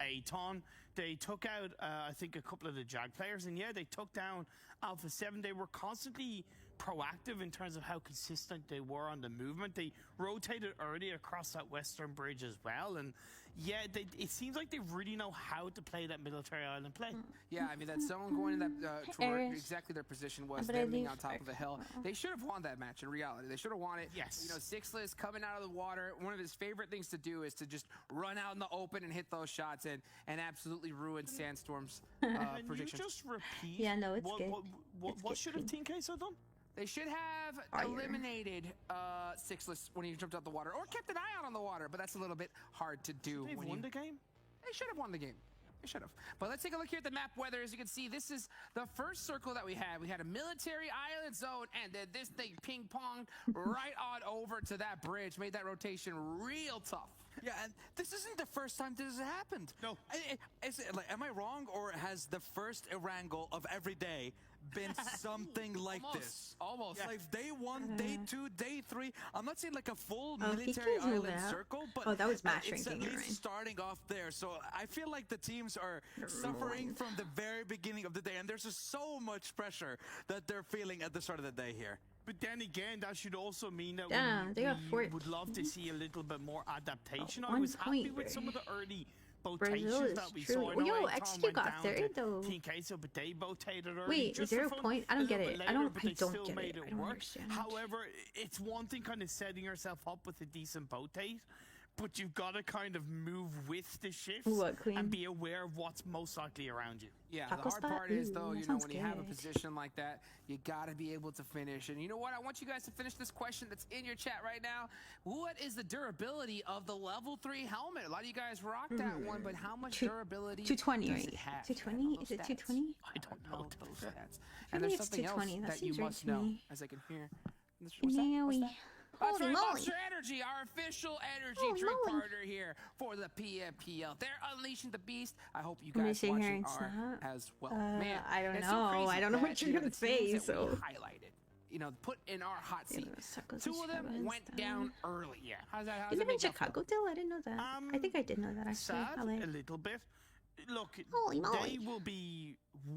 Aton. They took out, I think, a couple of the Jag players. And yeah, they took down Alpha 7. They were constantly proactive in terms of how consistent they were on the movement. They rotated early across that western bridge as well. And yeah, it seems like they really know how to play that military island play. Yeah, I mean, that zone going in that to where exactly their position was, them being on top of the hill. They should have won that match in reality. They should have won it. Yes. You know, Sixless coming out of the water, one of his favorite things to do is to just run out in the open and hit those shots and absolutely ruin Sandstorm's Can you predictions. just repeat? Yeah, no, it's good. What good, should have Queen. Team Queso done? They should have Fire. eliminated Sixless when he jumped out the water, or kept an eye out on the water, but that's a little bit hard to do. They've when won you- the game. They should have won the game. They should have. But let's take a look here at the map weather. As you can see, this is the first circle that we had. We had a military island zone, and then this thing ping-ponged right on over to that bridge. Made that rotation real tough. Yeah, and this isn't the first time this has happened. No. Is it, like, am I wrong, or has the first Erangel of every day been something like this? Almost. Like day 1, day 2, day 3. I'm not saying like a full Oh, he military can do island that. circle, but Oh, that was match it's at ranking, least right? starting off there. So I feel like the teams are suffering from the very beginning of the day, and there's just so much pressure that they're feeling at the start of the day here. But then again, that should also mean that Damn, they got we 14. would love to see a little bit more adaptation. I 1 was happy point with some of the there. early Brazil botations is that we truly- saw. I know Yo, Aton XQ went got down third, to though. Team Queso, but they botated early. Wait, just 0 for fun, point? I a don't get little it. bit I don't- later, but I they don't still get made it. I it don't work. understand. However, it's one thing kind of setting yourself up with a decent botate, but you've got to kind of move with the shifts What, Queen? and be aware of what's most likely around you. Yeah, Taco the hard spot? part is, Ooh, though, that you know, sounds when you have a good. position like that, you got to be able to finish. And you know what? I want you guys to finish this question that's in your chat right now. What is the durability of the level 3 helmet? A lot of you guys rocked that one, but how much durability 220, does right? it have? 220? Those Is it stats. 220? I don't know. Those stats. I And think there's it's something else 220. That that you seems right must to know, me. as I can hear. What's that? Yeah, What's we. that? That's Holy right, moly. Monster Energy, our official energy Holy drink moly. partner here for the PMPL. They're unleashing the beast. I hope you What do you guys say here watching in are Snap? as well. Man, I don't it's know. So crazy I don't know what that, you're you know, gonna the teams say, that we so. highlighted, you know, put in our hot Yeah, seat. those tacos 2 of them and went stuff. down early. Yeah. How's that? How's You that live in make y'all feel? Chicago, Dill? I didn't know that. I think I did know that, actually. Sad, I lied. a little bit. Look, Holy they moly. will be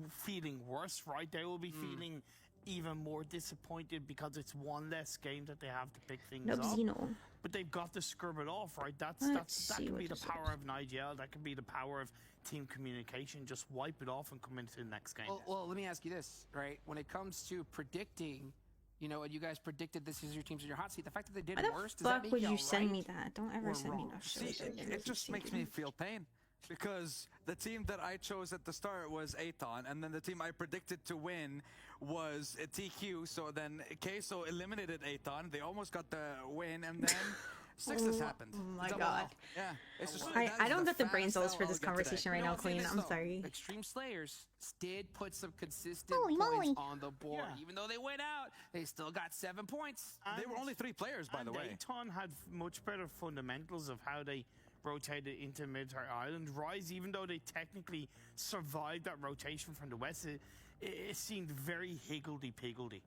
feeling worse, right? They will be feeling even more disappointed because it's one less game that they have to pick things Nope, up. Xeno. But they've got to scrub it off, right? That Let's could see be what the this power of an IGL. That could be the power of team communication. Just wipe it off and come into the next game. Well, let me ask you this, right? When it comes to predicting, you know, and you guys predicted this is your teams in your hot seat, the fact that they did Why worse, the does that fuck make would y'all you send me right? that? Don't ever or send me wrong? that See, shit. it just makes me feel pain. Because the team that I chose at the start was Aton, and then the team I predicted to win was TQ. So then Queso eliminated Aton. They almost got the win, and then Sixless happened. Oh my Double god. off. Yeah, it's just I don't get the brain cells for this this conversation right You know now, what's in Queen. this, I'm though? sorry. Extreme Slayers did put some consistent Holy points moly. on the board. Yeah. Even though they went out, they still got 7 points. They were only 3 players, by the way. Aton had much better fundamentals of how they rotated into Military Island. Rise, even though they technically survived that rotation from the west, it seemed very higgledy-piggledy.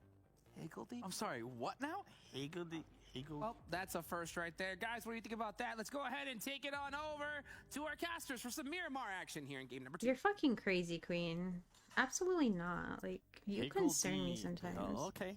Higgledy? I'm sorry, what now? Higgledy. Well, that's a first right there. Guys, what do you think about that? Let's go ahead and take it on over to our casters for some Miramar action here in game number 2. You're fucking crazy, Queen. Absolutely not. Like, you concern me sometimes. Oh, okay.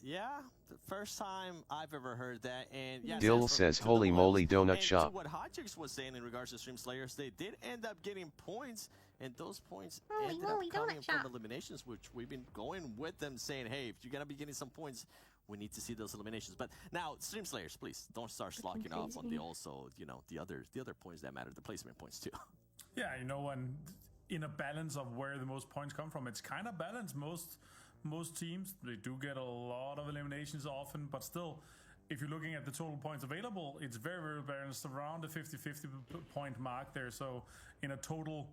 Yeah, the first time I've ever heard that, and yeah. Dill says, "Holy moly, donut and shop." To what Hotchix was saying in regards to Stream Slayers, they did end up getting points, and those points Holy ended moly, up coming donut shop. from eliminations, which we've been going with them saying, hey, if you're gonna be getting some points, we need to see those eliminations. But now, Stream Slayers, please don't start slocking off on the also, you know, the other points that matter, the placement points too. Yeah, you know, and in a balance of where the most points come from, it's kind of balanced. Most teams, they do get a lot of eliminations often, but still, if you're looking at the total points available, it's very, very balanced around the 50-50 point mark there. So in a total,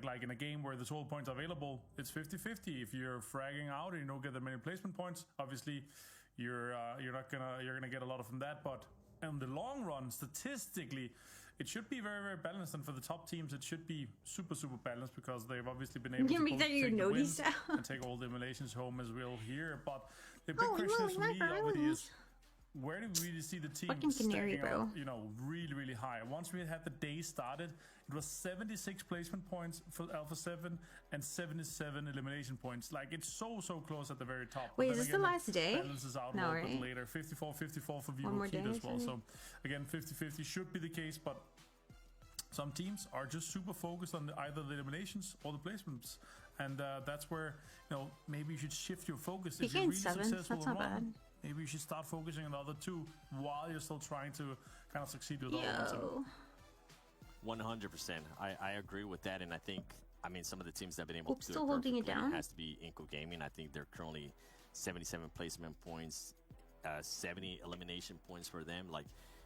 like in a game where the total points are available, it's 50-50. If you're fragging out and you don't get that many placement points, obviously you're gonna get a lot from that. But in the long run, statistically, it should be very, very balanced, and for the top teams, it should be super, super balanced because they've obviously been able to take the win and take all the eliminations home as well here. But the big question is for me, obviously, is where do we really see the team stacking out, you know, really, really high? Once we had the day started, it was 76 placement points for Alpha 7 and 77 elimination points. Like, it's so close at the very top. Wait, is this the last day? Balances out a little bit later. 54-54 for Vivo Kid as well. So, again, 50-50 should be the case, but some teams are just super focused on either the eliminations or the placements. And that's where, you know, maybe you should shift your focus. If you're really successful in one, maybe you should start focusing on the other two while you're still trying to kind of succeed with all ones. 100%. I agree with that, and I think, I mean, some of the teams that have been able to do still holding it down. Has to be Inco Gaming. I think they're currently 77 placement points, 70 elimination points for them. Like,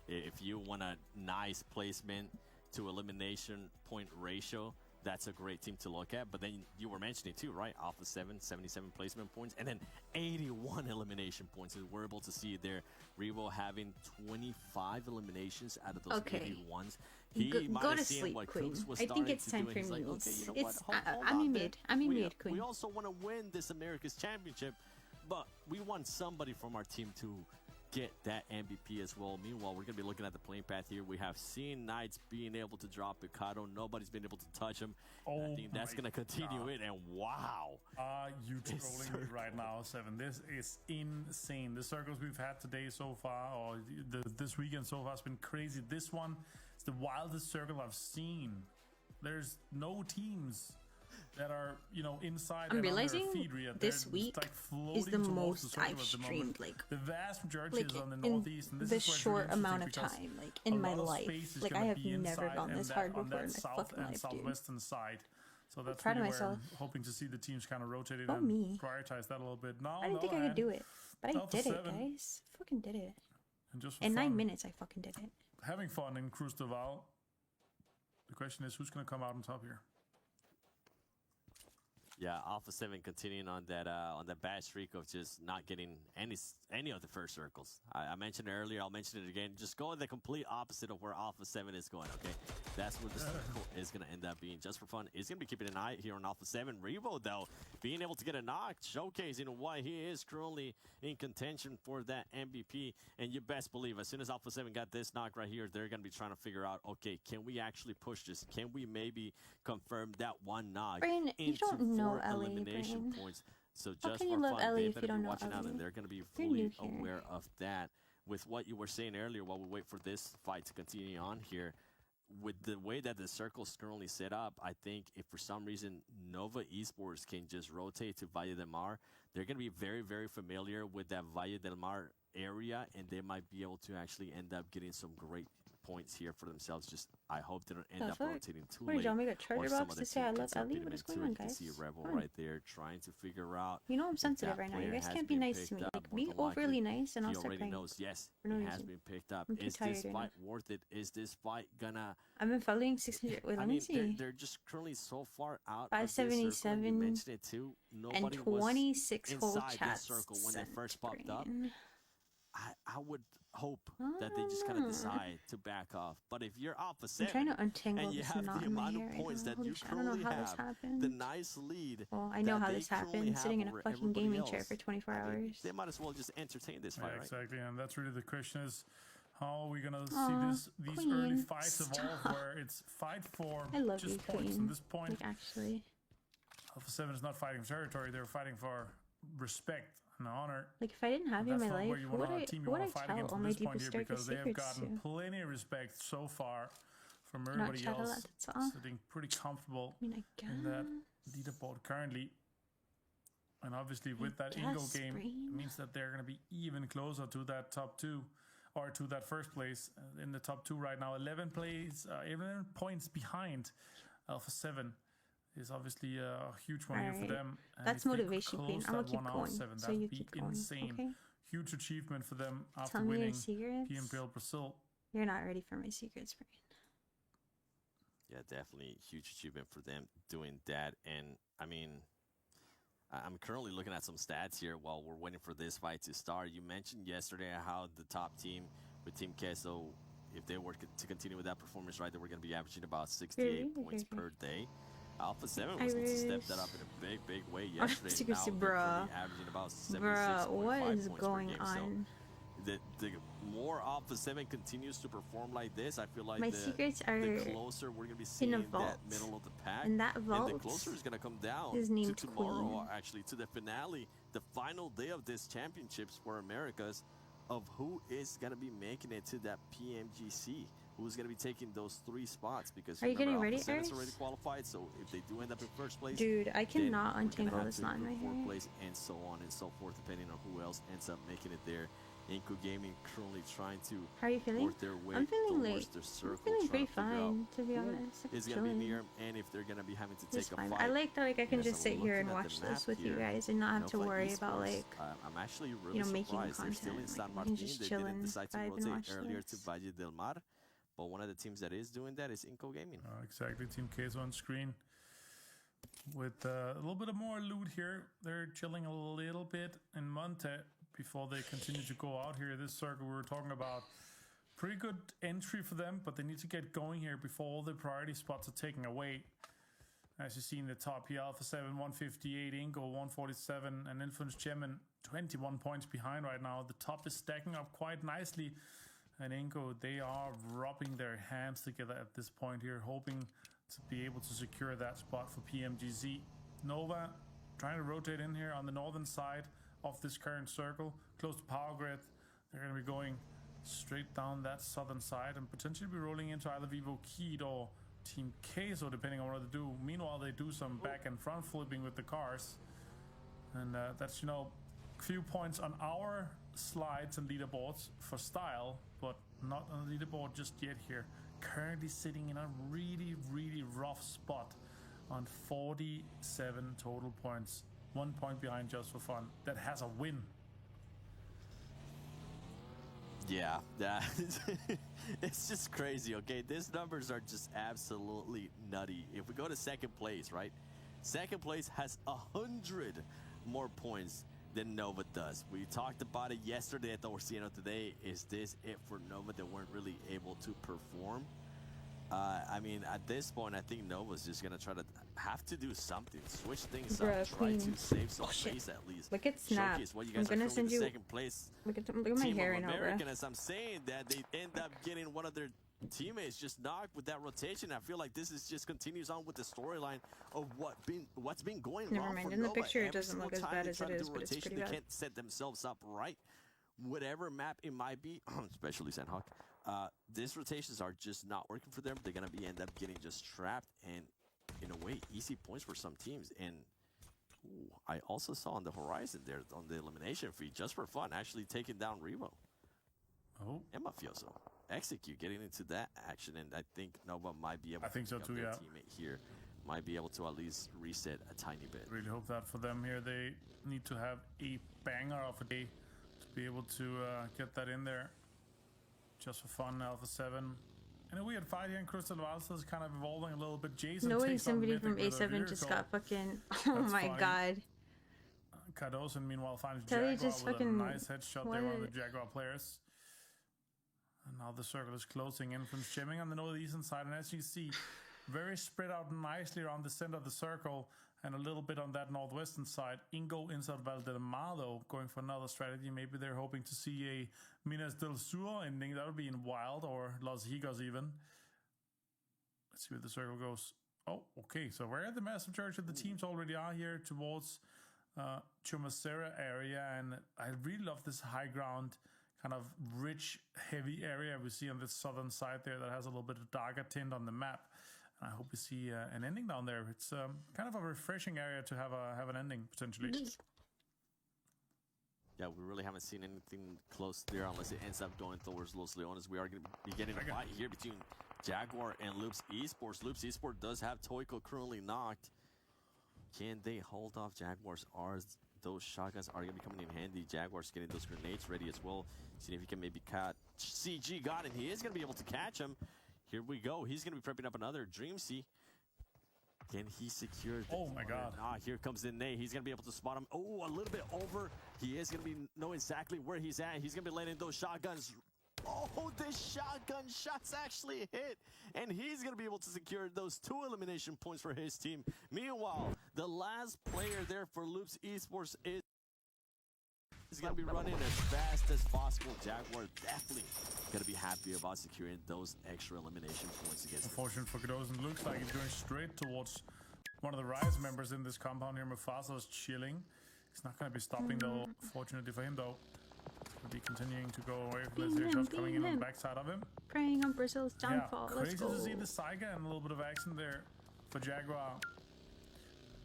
if you want a nice placement to elimination point ratio, that's a great team to look at. But then you were mentioning too, right? Alpha 7, 77 placement points, and then 81 elimination points. And we're able to see there, Revo having 25 eliminations out of those 81s. He might have seen what Kooks was starting to do. I think it's time for me. Okay, you know what? I'm in mid. I'm in mid, Queen. We also want to win this America's Championship, but we want somebody from our team to get that MVP as well. Meanwhile, we're going to be looking at the playing path here. We have seen Knights being able to drop Picado. Nobody's been able to touch him. I think that's going to continue it. And wow. You trolling me right now, Seven. This is insane. The circles we've had today so far, or this weekend so far, has been crazy. This one is the wildest circle I've seen. There's no teams that are, you know, inside. I'm realizing this week is the most I've streamed, like the vast majority is on the in northeast, and this short amount of time, like in my life. Like, I have never gone this hard before in my fucking life, dude. Southwestern side. So that's proud of really myself. I'm hoping to see the teams kind of rotate it and prioritize that a little bit. No, I didn't think I could do it, but I did it, guys. Fucking did it. And just in 9 minutes, I fucking did it. Having fun in Cruz de Val. The question is, who's going to come out on top here? Yeah, Alpha 7 continuing on that bad streak of just not getting any of the first circles. I mentioned it earlier, I'll mention it again. Just go the complete opposite of where Alpha 7 is going, okay? That's where the circle is going to end up being. Just for fun, is going to be keeping an eye here on Alpha 7. Revo, though, being able to get a knock, showcasing why he is currently in contention for that MVP. And you best believe, as soon as Alpha 7 got this knock right here, they're going to be trying to figure out, okay, can we actually push this? Can we maybe confirm that one knock Brain, you don't know LA, elimination Brain. points? So How just can for you love fun, LA they if you better don't be know watching out, LA? and they're going to be You're fully new here. aware of that. With what you were saying earlier, while we wait for this fight to continue on here, with the way that the circle's currently set up, I think if for some reason Nova Esports can just rotate to Valle del Mar, they're going to be very, very familiar with that Valle del Mar area, and they might be able to actually end up getting some great points here for themselves. Just I hope they don't end up rotating too late. What did y'all charger box to say I love LA? What is going on, guys? You can see Rebel right there trying to figure out. You know I'm sensitive right now. You guys can't be nice to me. Like, be overly nice and I'll start crying. He already knows, yes, no it has been picked up. Is this fight worth it? Is this fight gonna... I've been following 600. Wait, let me see. They're just currently so far out 577 you mentioned it too. And 26 whole chats circle when they first popped up. I would hope that they just kind of decide to back off. But if you're Alpha 7 I'm trying to untangle and you have the amount of points that you currently have, the nice lead. Well, I know how this happened, sitting in a fucking gaming chair for 24 hours. They might as well just entertain this fight, right? Exactly, and that's really the question is, how are we going to see these Queen, early fights evolve where it's fight for just points? Queen. At this point, like, actually, Alpha 7 is not fighting for territory, they're fighting for respect and honor. Like, if I didn't have you in my life, what would I tell all my deepest, darkest they have secrets gotten to? plenty of respect so far from everybody else, sitting pretty comfortable in that leaderboard currently. And obviously with that Ingo game, it means that they're going to be even closer to that top 2, or to that first place in the top 2 right now. 11 points behind Alpha 7 is obviously a huge one here for them. And that's motivation, Queen. I'm going to keep going. So you keep going. Insane. Okay. Huge achievement for them after Tell me winning your secrets. PMPL Brazil. You're not ready for my secrets, Brian. Yeah, definitely huge achievement for them doing that. And I mean, I'm currently looking at some stats here while we're waiting for this fight to start. You mentioned yesterday how the top team with Team Queso, if they were to continue with that performance, right, they were going to be averaging about 68 points per day. Alpha 7 was able to step that up in a big, big way yesterday. Now they're averaging about 76.5 what is points going per game. on? So the more Alpha 7 continues to perform like this, I feel like my secrets are the closer we're going to be seeing that middle of the pack. And that vault, and the closer is going to come down is named to tomorrow, Queen. actually, to the finale, the final day of this championships for Americas, of who is going to be making it to that PMGC. Who's going to be taking those 3 spots? Because are you getting ready, Alpha 7's already qualified, so if they do end up in first place, dude, I cannot untangle this knot in my hair. Place and so on and so forth, depending on who else ends up making it there. Inco Gaming currently trying to How are you feeling? work their way I'm feeling towards their circle. I'm feeling pretty fine, to be honest. Is going to be near him, and if they're going to be having to take a fight. I like that, like, I can just sit here and watch this with you guys and not have to worry about, like, I'm actually really making surprised. They're still in San Martin. Just They chilling, didn't decide to vibe, and rotate watch earlier this. to Valle del Mar. But one of the teams that is doing that is Inco Gaming. Exactly, Team Queso on screen. With a little bit of more loot here. They're chilling a little bit in Monte before they continue to go out here. This circle we were talking about, pretty good entry for them, but they need to get going here before all the priority spots are taken away. As you see in the top here, Alpha 7 158, Ingo 147, and Influence Gemin 21 points behind right now. The top is stacking up quite nicely. And Ingo, they are rubbing their hands together at this point here, hoping to be able to secure that spot for PMGZ. Nova trying to rotate in here on the northern side of this current circle, close to power grid. They're going to be going straight down that southern side and potentially be rolling into either Vivo Keyed or Team Queso, depending on what they do. Meanwhile, they do some back and front flipping with the cars. And that's, you know, few points on our slides and leaderboards for style, but not on the leaderboard just yet here. Currently sitting in a really, really rough spot on 47 total points. 1 point behind Just for Fun. That has a win. Yeah, it's just crazy, okay? These numbers are just absolutely nutty. If we go to second place, right? Second place has 100 more points than Nova does. We talked about it yesterday at the Orsino today. Is this it for Nova? They weren't really able to perform. I mean, at this point, I think Nova's just gonna try to have to do something, switch things up, try to save some face at least. Look at Snap. What you guys I'm gonna send you second place. Look at my hair in American, as I'm saying that they end up getting one of their teammates just knocked with that rotation. I feel like this is just continues on with the storyline of what's been going wrong. Never mind. For In the Nova. picture, it Every doesn't look single as time bad they as try it to is, do but it's rotation, pretty they bad. can't set themselves up right. Whatever map it might be, especially Sandhawk, these rotations are just not working for them. They're gonna end up getting just trapped, and in a way, easy points for some teams. And ooh, I also saw on the horizon there on the elimination feed, just for fun, actually taking down Revo. Oh, and Mafioso execute getting into that action, and I think Nova might be able to think so too, their yeah. teammate here might be able to at least reset a tiny bit. Really hope that for them here. They need to have a banger of a day to be able to get that in there. Just for fun, Alpha 7. And a weird fight here in Crystal Valsa is kind of evolving a little bit. Jason Knowing takes on somebody Mythic from with a A7 just vehicle. got fucking. Oh That's my funny. god. Cardoso, meanwhile, finds Tell you Jaguar just with a fucking nice headshot there, one of the what? Jaguar players. And now the circle is closing in from Shimming on the northeastern side. And as you see, very spread out nicely around the center of the circle and a little bit on that northwestern side. Ingo inside Valdemar, going for another strategy. Maybe they're hoping to see a Minas del Sur ending. That would be in Wild or Los Higos even. Let's see where the circle goes. Oh, okay. So where the massive church of the teams already are here towards Chumacera area. And I really love this high ground, kind of rich, heavy area we see on the southern side there that has a little bit of darker tint on the map. I hope we see an ending down there. It's kind of a refreshing area to have an ending potentially. Yeah, we really haven't seen anything close there unless it ends up going towards Los Leones. We are going to be getting a fight here between Jaguar and Loops Esports. Loops Esports does have Toiko currently knocked. Can they hold off Jaguars? Those shotguns are going to be coming in handy. Jaguars getting those grenades ready as well. Seeing if he can maybe catch. CG got it. He is going to be able to catch him. Here we go. He's going to be prepping up another Dream Sea. Can he secure the Oh my God. Here comes the Nate. He's going to be able to spot him. Oh, a little bit over. He is going to be know exactly where he's at. He's going to be landing those shotguns. Oh, the shotgun shots actually hit. And he's going to be able to secure those 2 elimination points for his team. Meanwhile, the last player there for Loops Esports is going to be running as fast as possible. Jaguar definitely going to be happy about securing those extra elimination points against them. Unfortunate for Cadosin, looks like he's going straight towards one of the Rise members in this compound here. Mufasa is chilling. He's not going to be stopping though. Fortunately for him though. He'll be continuing to go away from this. Shots coming in on the backside of him. Preying on Brazil's downfall. Yeah, Let's crazy go. to see the Saiga and a little bit of action there for Jaguar.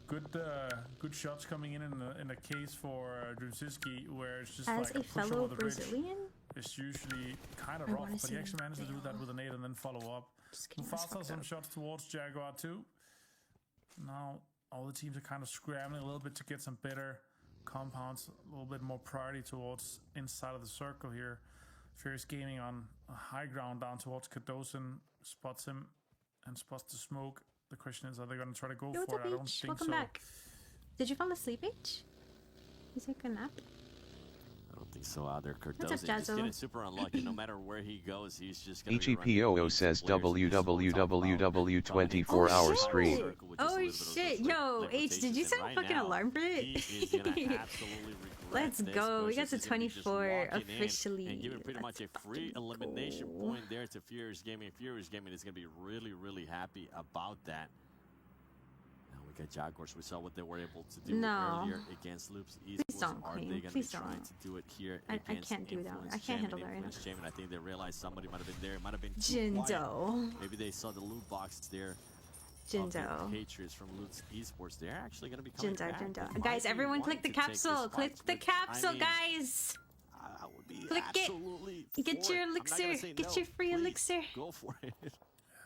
Good shots coming in the case for Drumsiski, where it's just As like a push fellow over the bridge. Brazilian, It's usually kind of I rough, wanna but see he actually managed to do that with a nade and then follow up. just getting this Mufasa fucked some up. shots towards Jaguar too. Now all the teams are kind of scrambling a little bit to get some better compounds, a little bit more priority towards inside of the circle here. Furious Gaming on a high ground down towards Cadosin, spots him and spots the smoke. The question is, are they going to try to go Yo, what's for up, it? I don't H? think Welcome so. back. Did you fall asleep, H? You took a nap? I don't think so either. What's up, Cardozo just Jazzo? getting super unlucky. No matter where he goes, he's just going to EGPOO says www 24-hour stream. Oh shit, yo, H, did you set a fucking alarm for it? Let's go, we got to 24 officially. And giving pretty much a free elimination go. point there to Furious Gaming. Furious Gaming is going to be really, really happy about that. Now we got Jaguars. We saw what they were able to do earlier against Loops Esports. don't, Are Queen. they going to be Please trying don't. to do it here I against can't do that. Influence I can't Jam handle and that right Influence Jam? And I think they realized somebody might have been there. It might have been too Jindo. quiet. Maybe they saw the loot boxes there. Jindo. Patriots from Loops Esports. They're actually going to be coming back. Jindo. They Guys, might be everyone click wanting the to take this capsule. fight, Click the which, capsule, I mean, guys. I would be Click it. absolutely Get for your it. I'm not gonna elixir. say Get no. your free Please, elixir. Go for it.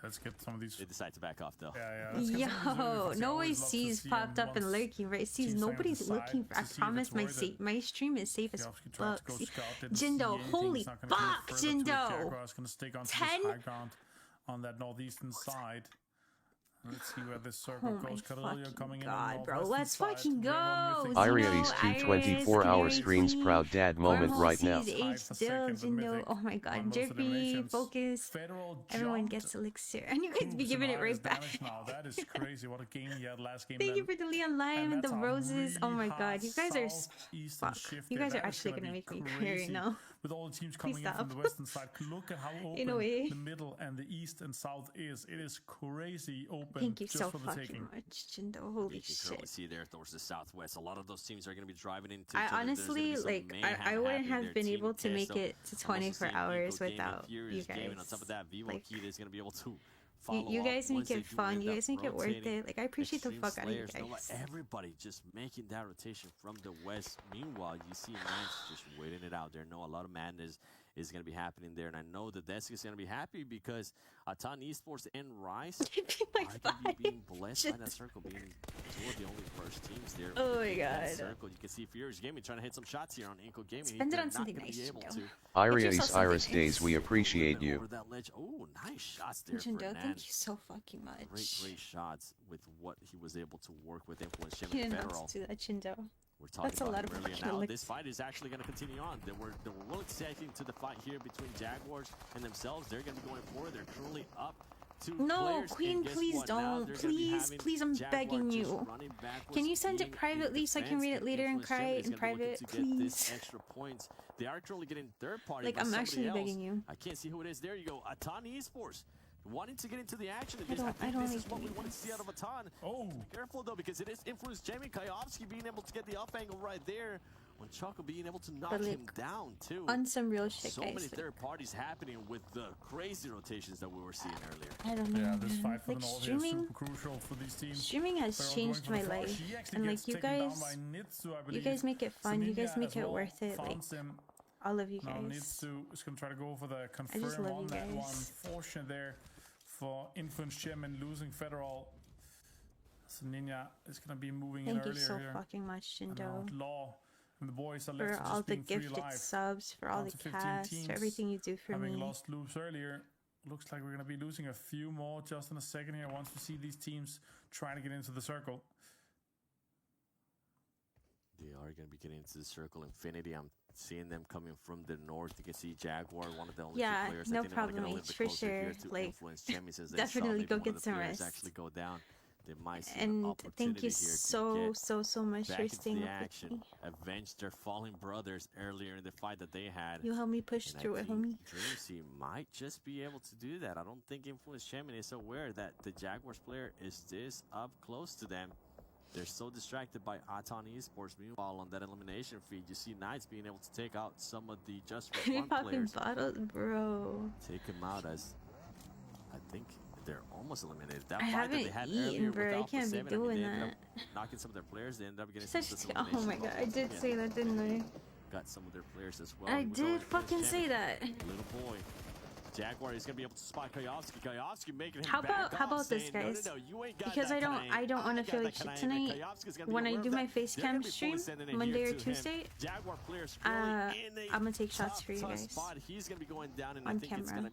Let's get some of these. They decide to back off though. Let's get some of these Yo, early no ones. I always OC's love to see popped them up and once lurking, right? Sees teams stand nobody's aside looking. to I see if promise it's my worth it. my stream is safe as Kowski tried to fuck. go See- scout, didn't Jindo, see anything. holy He's not gonna commit fuck, further to it. Jindo. Jaguar's gonna stick onto 10? this high ground on that northeastern side. Let's see where this circle Oh my goes. Carolio fucking coming in god, on the bro. northwestern Let's side. fucking go. Rainbow Iriatis Mythic. 2 24-hour streams proud dad moment Normal right now. C's, H Five for still, seconds and Jindo. Mythic Oh my on god, most Jerky, eliminations. focus. Federal Everyone jumped gets elixir. And you guys be Coops giving and it right Iris back. damage now. That is crazy. What a game he had last game. Thank you then. for the Leon Lime and that's the a roses. Oh really my god, you guys are southeastern fuck. shift You there. guys are That is actually gonna gonna be make me cry crazy right now. With all the teams coming in stop. from the western side, look at how In a open way. the middle and the east and south is. It is crazy open. Thank you just so for the fucking taking. much, Jindo. Holy You can currently shit. see there towards the southwest. A lot of those teams are going to be driving into. I each other. There's gonna be honestly, some like, mayhem I wouldn't happening have there. been Team able to make Testo, it to I'm also 24 seeing hours Eco Gaming, without Furious you Gaming. On guys. top of that, Vivo Like, Kid is going to be able to You follow guys up make once they it do fun. end You up guys make it worth rotating. it. Like, I appreciate the Extreme fuck out of you Slayers, no, guys. everybody just making that rotation from the west. Meanwhile, you see Nance just waiting it out there. No, a lot of madness is going to be happening there, and I know that Desk is going to be happy because Atan Esports and Rise Like are going to be being five. blessed by that circle, being two of the only first teams there. Oh my in that god. circle. You can see Furious Gaming trying to hit some shots here on Inco Gaming. Spend it They're on not something gonna be nice, able Jindo. to. Iriatis Iris Days, we appreciate Over you. that ledge. Oh, nice shots there for Jindo, Nance. thank you so fucking Great, much. great shots with what he was able to work with Influence Jim You and didn't have Federal. to do that, Jindo. We're talking That's a about lot him of earlier fucking now. elixir. This fight is actually going to continue on. They were really exciting to the fight here between Jaguars and themselves. They're going to be going forward. They're currently up to No, players. Queen, and guess please what? Now don't. they're gonna be Please, having please, I'm Jaguar begging just you. running backwards, Can you send it being in privately so I can read defense, it later and Influence cry Jim it is in gonna be looking private, to get this please? extra points. They are currently getting third party. Like, by I'm somebody actually else. begging you. I can't see who it is. There you go. Atan Esports. Wanting to get into the action. I don't think this is like what we doing want to see out of Atan. Oh, Careful though, because it is Influence Jamie Kayovsky being able to get the up angle right there. on Choco being able to knock him down too. On some real shit, so guys. Many third parties happening with the crazy rotations that we were seeing earlier. I don't know. Yeah, this fight for like the North streaming, is super crucial for these teams. Streaming has changed my life, and like you guys make it fun. You guys make it worth it. Like all of you guys. Now Nitsu is gonna try to go for the confirm on that one. Fortunate there for Influence Chairman losing Federal. So Ninja is gonna be moving in earlier here. Thank you so fucking much, Shindo. Law and the boys are left for all the gifted subs, for all the casts, for everything you do for me. Having lost loops earlier, looks like we're gonna be losing a few more just in a second here. Once we see these teams trying to get into the circle. They are going to be getting into the circle. Infinity, I'm seeing them coming from the north. You can see Jaguar, one of the only two players. No problem, H, for sure. Like, definitely go get some rest. Actually go down. They might see and an thank you here so much for staying up with me. Avenged their fallen brothers earlier in the fight that they had. You helped me push through it, homie. Dreamsy might just be able to do that. I don't think Influence Champion is aware that the Jaguars player is this up close to them. They're so distracted by Aton Esports. Meanwhile, on that elimination feed, you see Knights being able to take out some of the Just for Fun players. Bottles, bro. Take them out as I think they're almost eliminated. That I haven't they had eaten, bro. I can't be doing that. Knocking some of their players. They ended up getting some oh my god, I did say that, didn't I? Got some of their players as well. I did fucking say that. Little boy. Jaguar is gonna be able to spot Kayovsky. Kayovsky making him how about this, guys? Because I don't want to feel like shit tonight. When I do my face cam stream Monday or Tuesday, I'm gonna take shots for you guys on camera.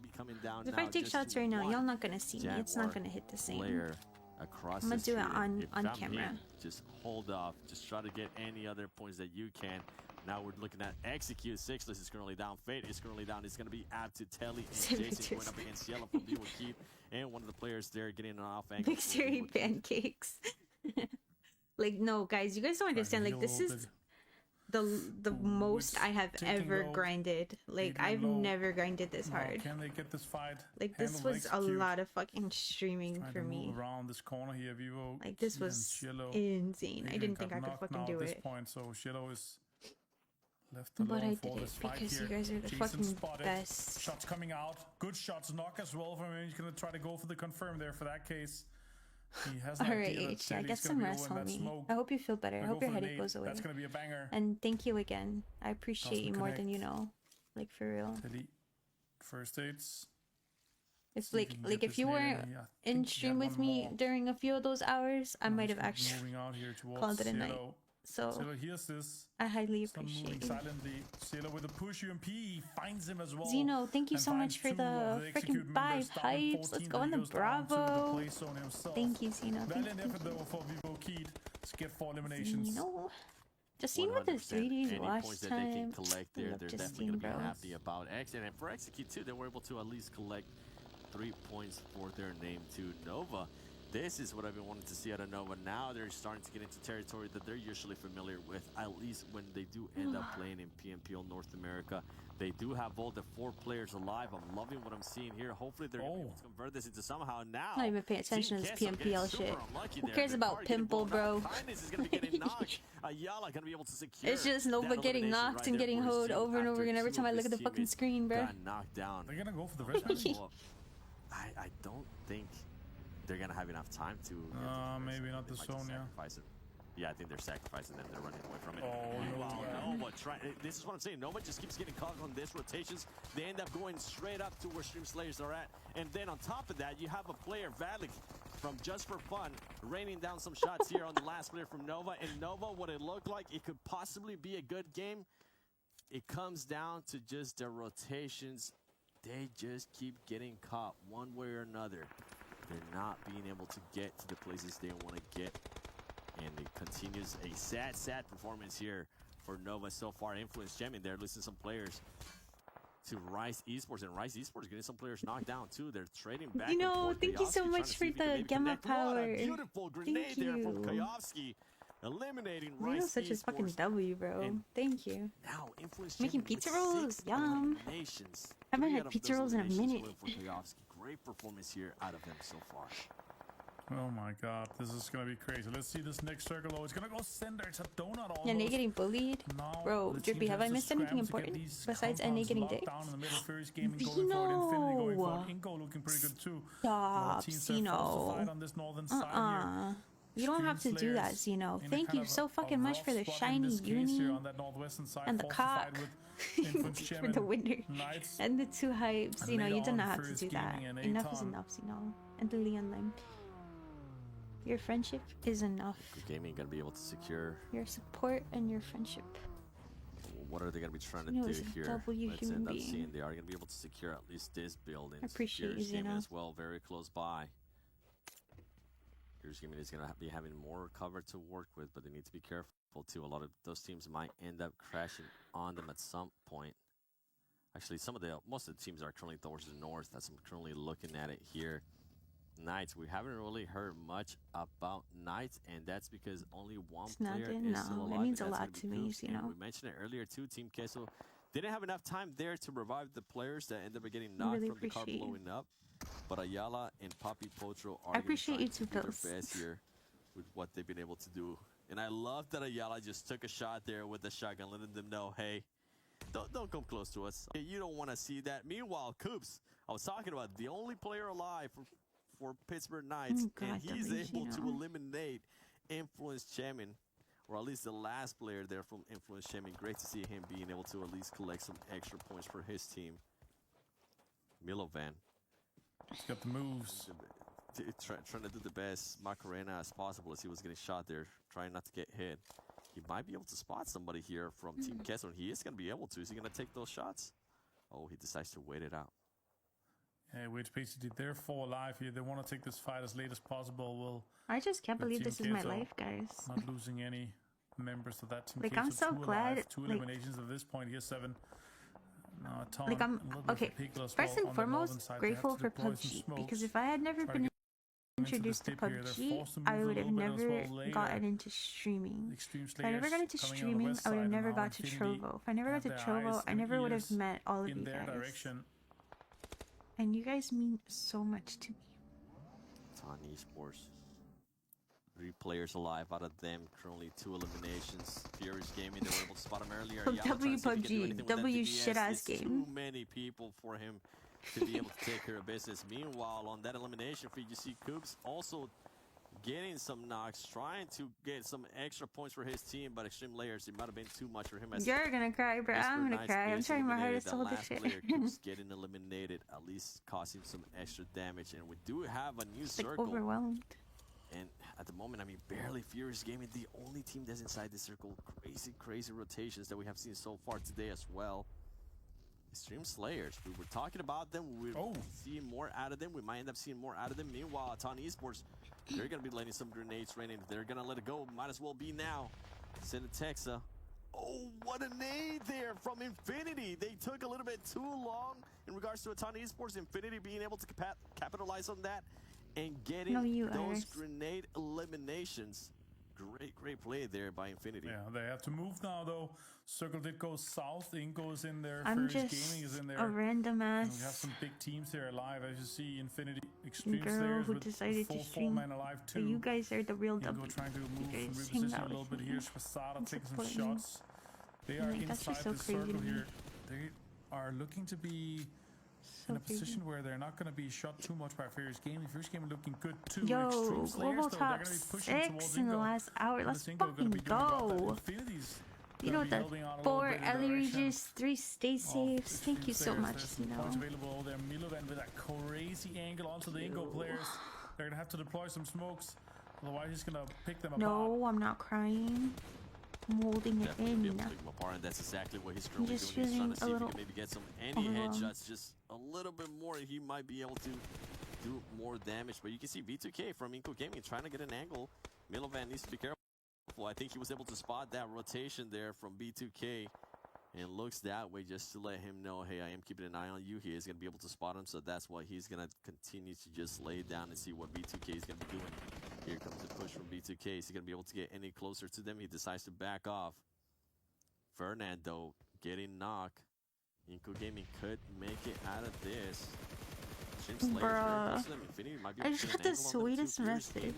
If I take shots right now, y'all not gonna see me. It's not gonna hit the same. I'm gonna do it on camera. Just hold off. Just try to get any other points that you can. Now we're looking at Execute. Sixless is currently down. Fate is currently down. It's going to be Ab to Telly and Jason going up against Yellow from Vivo Keep. And one of the players there getting an off angle. Victory pancakes. Like, no, guys, you guys don't understand. Like, this is the most I have ever grinded. Like, I've never grinded this hard. Can they get this fight? Like, this was a lot of fucking streaming for me. Around this corner here, Vivo. Like, this was insane. I didn't think I could fucking do it. At this point, so Shiloh is left but I did it because you guys are the fucking best. Shots coming out. Good shots. Knock as well from him. He's going to try to go for the confirm there for that case. He has all right, H. Yeah, get some rest, homie. I hope you feel better. I hope your headache goes away. That's going to be a banger. And thank you again. I appreciate you more than you know. Like, for real. First aids. If if you weren't in stream with me during a few of those hours, I might have actually called it a night. So I highly appreciate it. Sailor with a push UMP finds him as well. Zeno, thank you so much for the freaking 5 hypes. Let's go on the Bravo. Thank you, Zeno. Valiant effort though for Vivo Keed to get 4 eliminations. Zeno. Justine with the 3D watch time. They're definitely going to be happy about X. And for Execute too, they were able to at least collect 3 points for their name to Nova. This is what I've been wanting to see out of Nova. Now they're starting to get into territory that they're usually familiar with, at least when they do end up playing in PMPL North America. They do have all the 4 players alive. I'm loving what I'm seeing here. Hopefully they're going to be able to convert this into somehow now. Not even paying attention to this PMPL shit. Who cares about Pimple, bro? It's just Nova getting knocked and getting hoed over and over again every time I look at the fucking screen, bro. Knocked down. They're going to go for the rest. I don't think they're gonna have enough time to. Maybe not the zone, yeah, I think they're sacrificing them. They're running away from it. Nova. This is what I'm saying. Nova just keeps getting caught on this rotations. They end up going straight up to where Stream Slayers are at. And then on top of that, you have a player, Valic, from Just for Fun, raining down some shots here on the last player from Nova. And Nova, what it looked like, it could possibly be a good game. It comes down to just their rotations. They just keep getting caught one way or another. They're not being able to get to the places they want to get. And it continues a sad performance here for Nova so far. Influence Champion there, losing some players to Rise Esports. And Rise Esports getting some players knocked down too. They're trading back. You know, thank you so much for the Gamma Power. Beautiful grenade there from Kayovsky. Eliminating Rice. You're such a fucking W, bro. Thank you. Now, making pizza rolls, yum. Haven't had pizza rolls in a minute. Great performance here out of him so far. Oh my god, this is gonna be crazy. Let's see this next circle. Oh, it's gonna go center. It's a donut almost. NA getting bullied? Now, Bro, Drippy, have I missed anything important besides NA getting dicked? Stop, Zeno. You don't have to do that, Zeno. Thank you so fucking much for the shiny uni and the cock for the winner and the 2 hypes. You know, you do not have to do that. Enough is enough, Zeno. And the Leon Lim. Your friendship is enough. Gaming gonna be able to secure your support and your friendship. What are they gonna be trying to do here? Let's end up seeing they are gonna be able to secure at least this building. I appreciate you, Zeno. As well, very close by. Here's Gaming is gonna be having more cover to work with, but they need to be careful too. A lot of those teams might end up crashing on them at some point. Actually, most of the teams are currently towards the north. That's I'm currently looking at it here. Knights, we haven't really heard much about Knights, and that's because only one player is still alive. It means a lot to me, you know. We mentioned it earlier too. Team Queso didn't have enough time there to revive the players that ended up getting knocked from the car blowing up. But Ayala and Papi Potro are going to do their best here with what they've been able to do. And I love that Ayala just took a shot there with the shotgun, letting them know, hey, don't come close to us. You don't want to see that. Meanwhile, Coops, I was talking about the only player alive for Pittsburgh Knights, and he's able to eliminate Influence Chairman, or at least the last player there from Influence Chairman. Great to see him being able to at least collect some extra points for his team. Milovan. He's got the moves. Trying to do the best Macarena as possible as he was getting shot there, trying not to get hit. He might be able to spot somebody here from Team Kessler, and he is going to be able to. Is he going to take those shots? Oh, he decides to wait it out. Yeah, which basically they're 4 alive here. They want to take this fight as late as possible. Well, I just can't believe this is my life, guys. Not losing any members of that team. Like, I'm so glad. 2 eliminations at this point. Here's 7. Like, I'm okay. First and foremost, grateful for PUBG, because if I had never been introduced to PUBG, I would have never gotten into streaming. If I never got into streaming, I would have never got to Trovo. If I never got to Trovo, I never would have met all of you guys. And you guys mean so much to me. Ton Esports. 3 players alive out of them. Currently 2 eliminations. Furious Gaming, they were able to spot him earlier. W PUBG. W shit ass game. Too many people for him to be able to take care of business. Meanwhile, on that elimination feed, you see Coops also getting some knocks, trying to get some extra points for his team, but Extreme Layers, it might have been too much for him. You're gonna cry, bro. I'm gonna cry. I'm trying my hardest to hold this shit. Coops getting eliminated, at least causing some extra damage, and we do have a new circle. Overwhelmed. And at the moment, I mean, barely Furious Gaming, the only team that's inside the circle. Crazy rotations that we have seen so far today as well. Extreme Slayers, we were talking about them. We're seeing more out of them. We might end up seeing more out of them. Meanwhile, Ton Esports, they're going to be letting some grenades rain in. They're going to let it go. Might as well be now. Send a Texa. Oh, what a nade there from Infinity. They took a little bit too long in regards to a Ton Esports. Infinity being able to capitalize on that and getting those grenade eliminations. Great play there by Infinity. Yeah, they have to move now, though. Circle did go south. Ingo is in there. I'm Furious just Gaming is in there. a random ass. And we have some big teams here alive. As you see, Infinity, Extreme girl Slayers who with decided full to stream. 4-man alive too. But you guys are the real W. Ingo trying to move you and guys reposition a little bit here. Shwasada taking some shots. They are inside the circle here. They are looking to be in a position where they're not going to be shot too much by Furious Gaming. Furious Gaming looking good too. Yo, Extreme Slayers, global though, top 6 in the last hour. Let's fucking go. You know, the 4 Ellie Regis, 3 stay saves. Thank you so much, you know. Points available there. Milovan with that crazy angle onto the Ingo players. They're going to have to deploy some smokes. Otherwise, he's going to pick them apart. No, I'm not crying. I'm holding it in. Pick them apart, and that's exactly what he's currently doing. He's trying to see if he can maybe get any headshots, just a little bit more. He might be able to do more damage. But you can see B2K from Inco Gaming trying to get an angle. Milovan needs to be careful. I think he was able to spot that rotation there from B2K, and looks that way just to let him know, hey, I am keeping an eye on you. He is going to be able to spot him, so that's why he's going to continue to just lay down and see what B2K is going to be doing. Here comes the push from B2K. Is he going to be able to get any closer to them? He decides to back off. Fernando getting knocked. Inco Gaming could make it out of this. Extreme slayers. Bruh. I just got the sweetest message.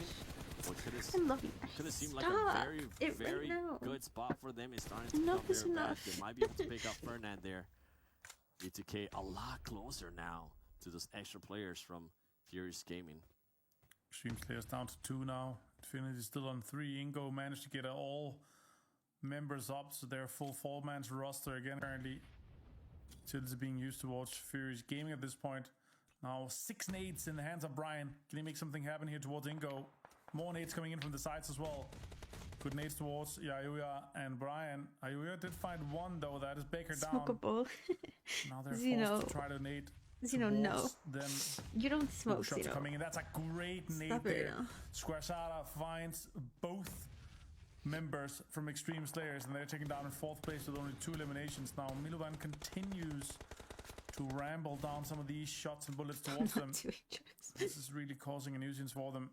I love you. Could have seemed Stop. like a very, it very right now. good spot for them. It's starting to Enough become is very bad. enough. They might be able to pick up Fernand there. B2K a lot closer now to those extra players from Furious Gaming. Extreme Slayers down to 2 now. Infinity still on 3. Ingo managed to get all members up, so they're full 4-man's roster again. Currently, Utility being used to watch Furious Gaming at this point. Now 6 nades in the hands of Brian. Can he make something happen here towards Ingo? More nades coming in from the sides as well. Good nades towards Yayuya and Brian. Yayuya did find one though. That is Baker down. Smokeable. Now they're Zeno. forced to try to nade. Zeno, no. Them. You don't smoke, Shots Zeno. coming in. That's a great nade Stop there. it now. Squashada finds both members from Extreme Slayers, and they're taken down in 4th place with only 2 eliminations. Now Milovan continues to ramble down some of these shots and bullets towards them. This is really causing a nuisance for them.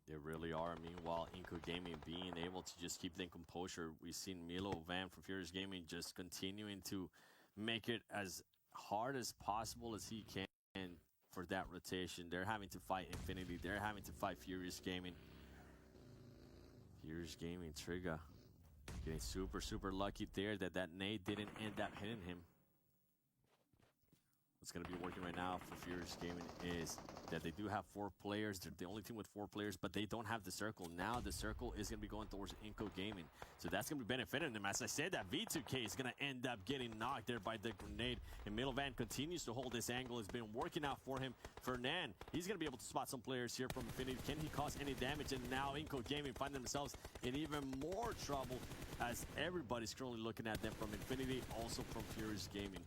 They really are. Meanwhile, Inco Gaming being able to just keep their composure. We've seen Milo Van from Furious Gaming just continuing to make it as hard as possible as he can for that rotation. They're having to fight Infinity. They're having to fight Furious Gaming. Furious Gaming, Trigger getting super, super lucky there that nade didn't end up hitting him. What's going to be working right now for Furious Gaming is that they do have 4 players. They're the only team with 4 players, but they don't have the circle. Now the circle is going to be going towards Inco Gaming. So that's going to be benefiting them. As I said, that V2K is going to end up getting knocked there by the grenade. And Middlevan continues to hold this angle. It's been working out for him. Fernand, he's going to be able to spot some players here from Infinity. Can he cause any damage? And now Inco Gaming find themselves in even more trouble as everybody's currently looking at them from Infinity, also from Furious Gaming.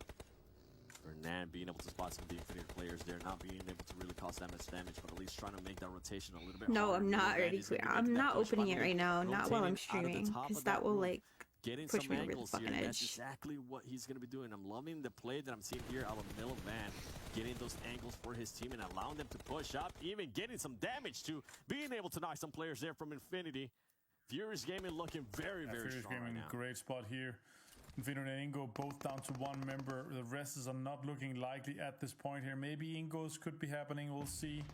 Fernand being able to spot some of the Infinity players there, not being able to really cause that much damage, but at least trying to make that rotation a little bit No, harder. I'm not ready for it. I'm not opening it right now, not while I'm streaming, because that will like getting push some me over the angles fucking here. edge. That's exactly what he's going to be doing. I'm loving the play that I'm seeing here out of Milovan, getting those angles for his team and allowing them to push up, even getting some damage to being able to knock some players there from Infinity. Furious Gaming looking very, very Furious strong Gaming, right now. great spot here. Infinity and Ingo both down to 1 member. The rest are not looking likely at this point here. Maybe Ingo's could be happening. We'll see.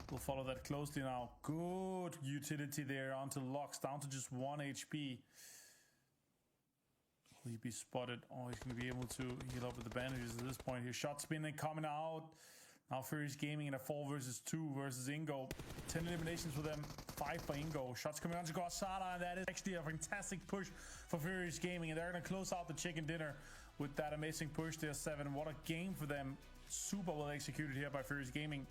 We'll follow that closely now. Good utility there onto Lux, down to just 1 HP. Will he be spotted? Oh, he's going to be able to heal up with the bandages at this point here. Shot spinning coming out. Now Furious Gaming in a 4 versus 2 versus Ingo. 10 eliminations for them, 5 by Ingo. Shots coming on to Guasada, and that is actually a fantastic push for Furious Gaming. And they're going to close out the chicken dinner with that amazing push there, 7. What a game for them. Super well executed here by Furious Gaming.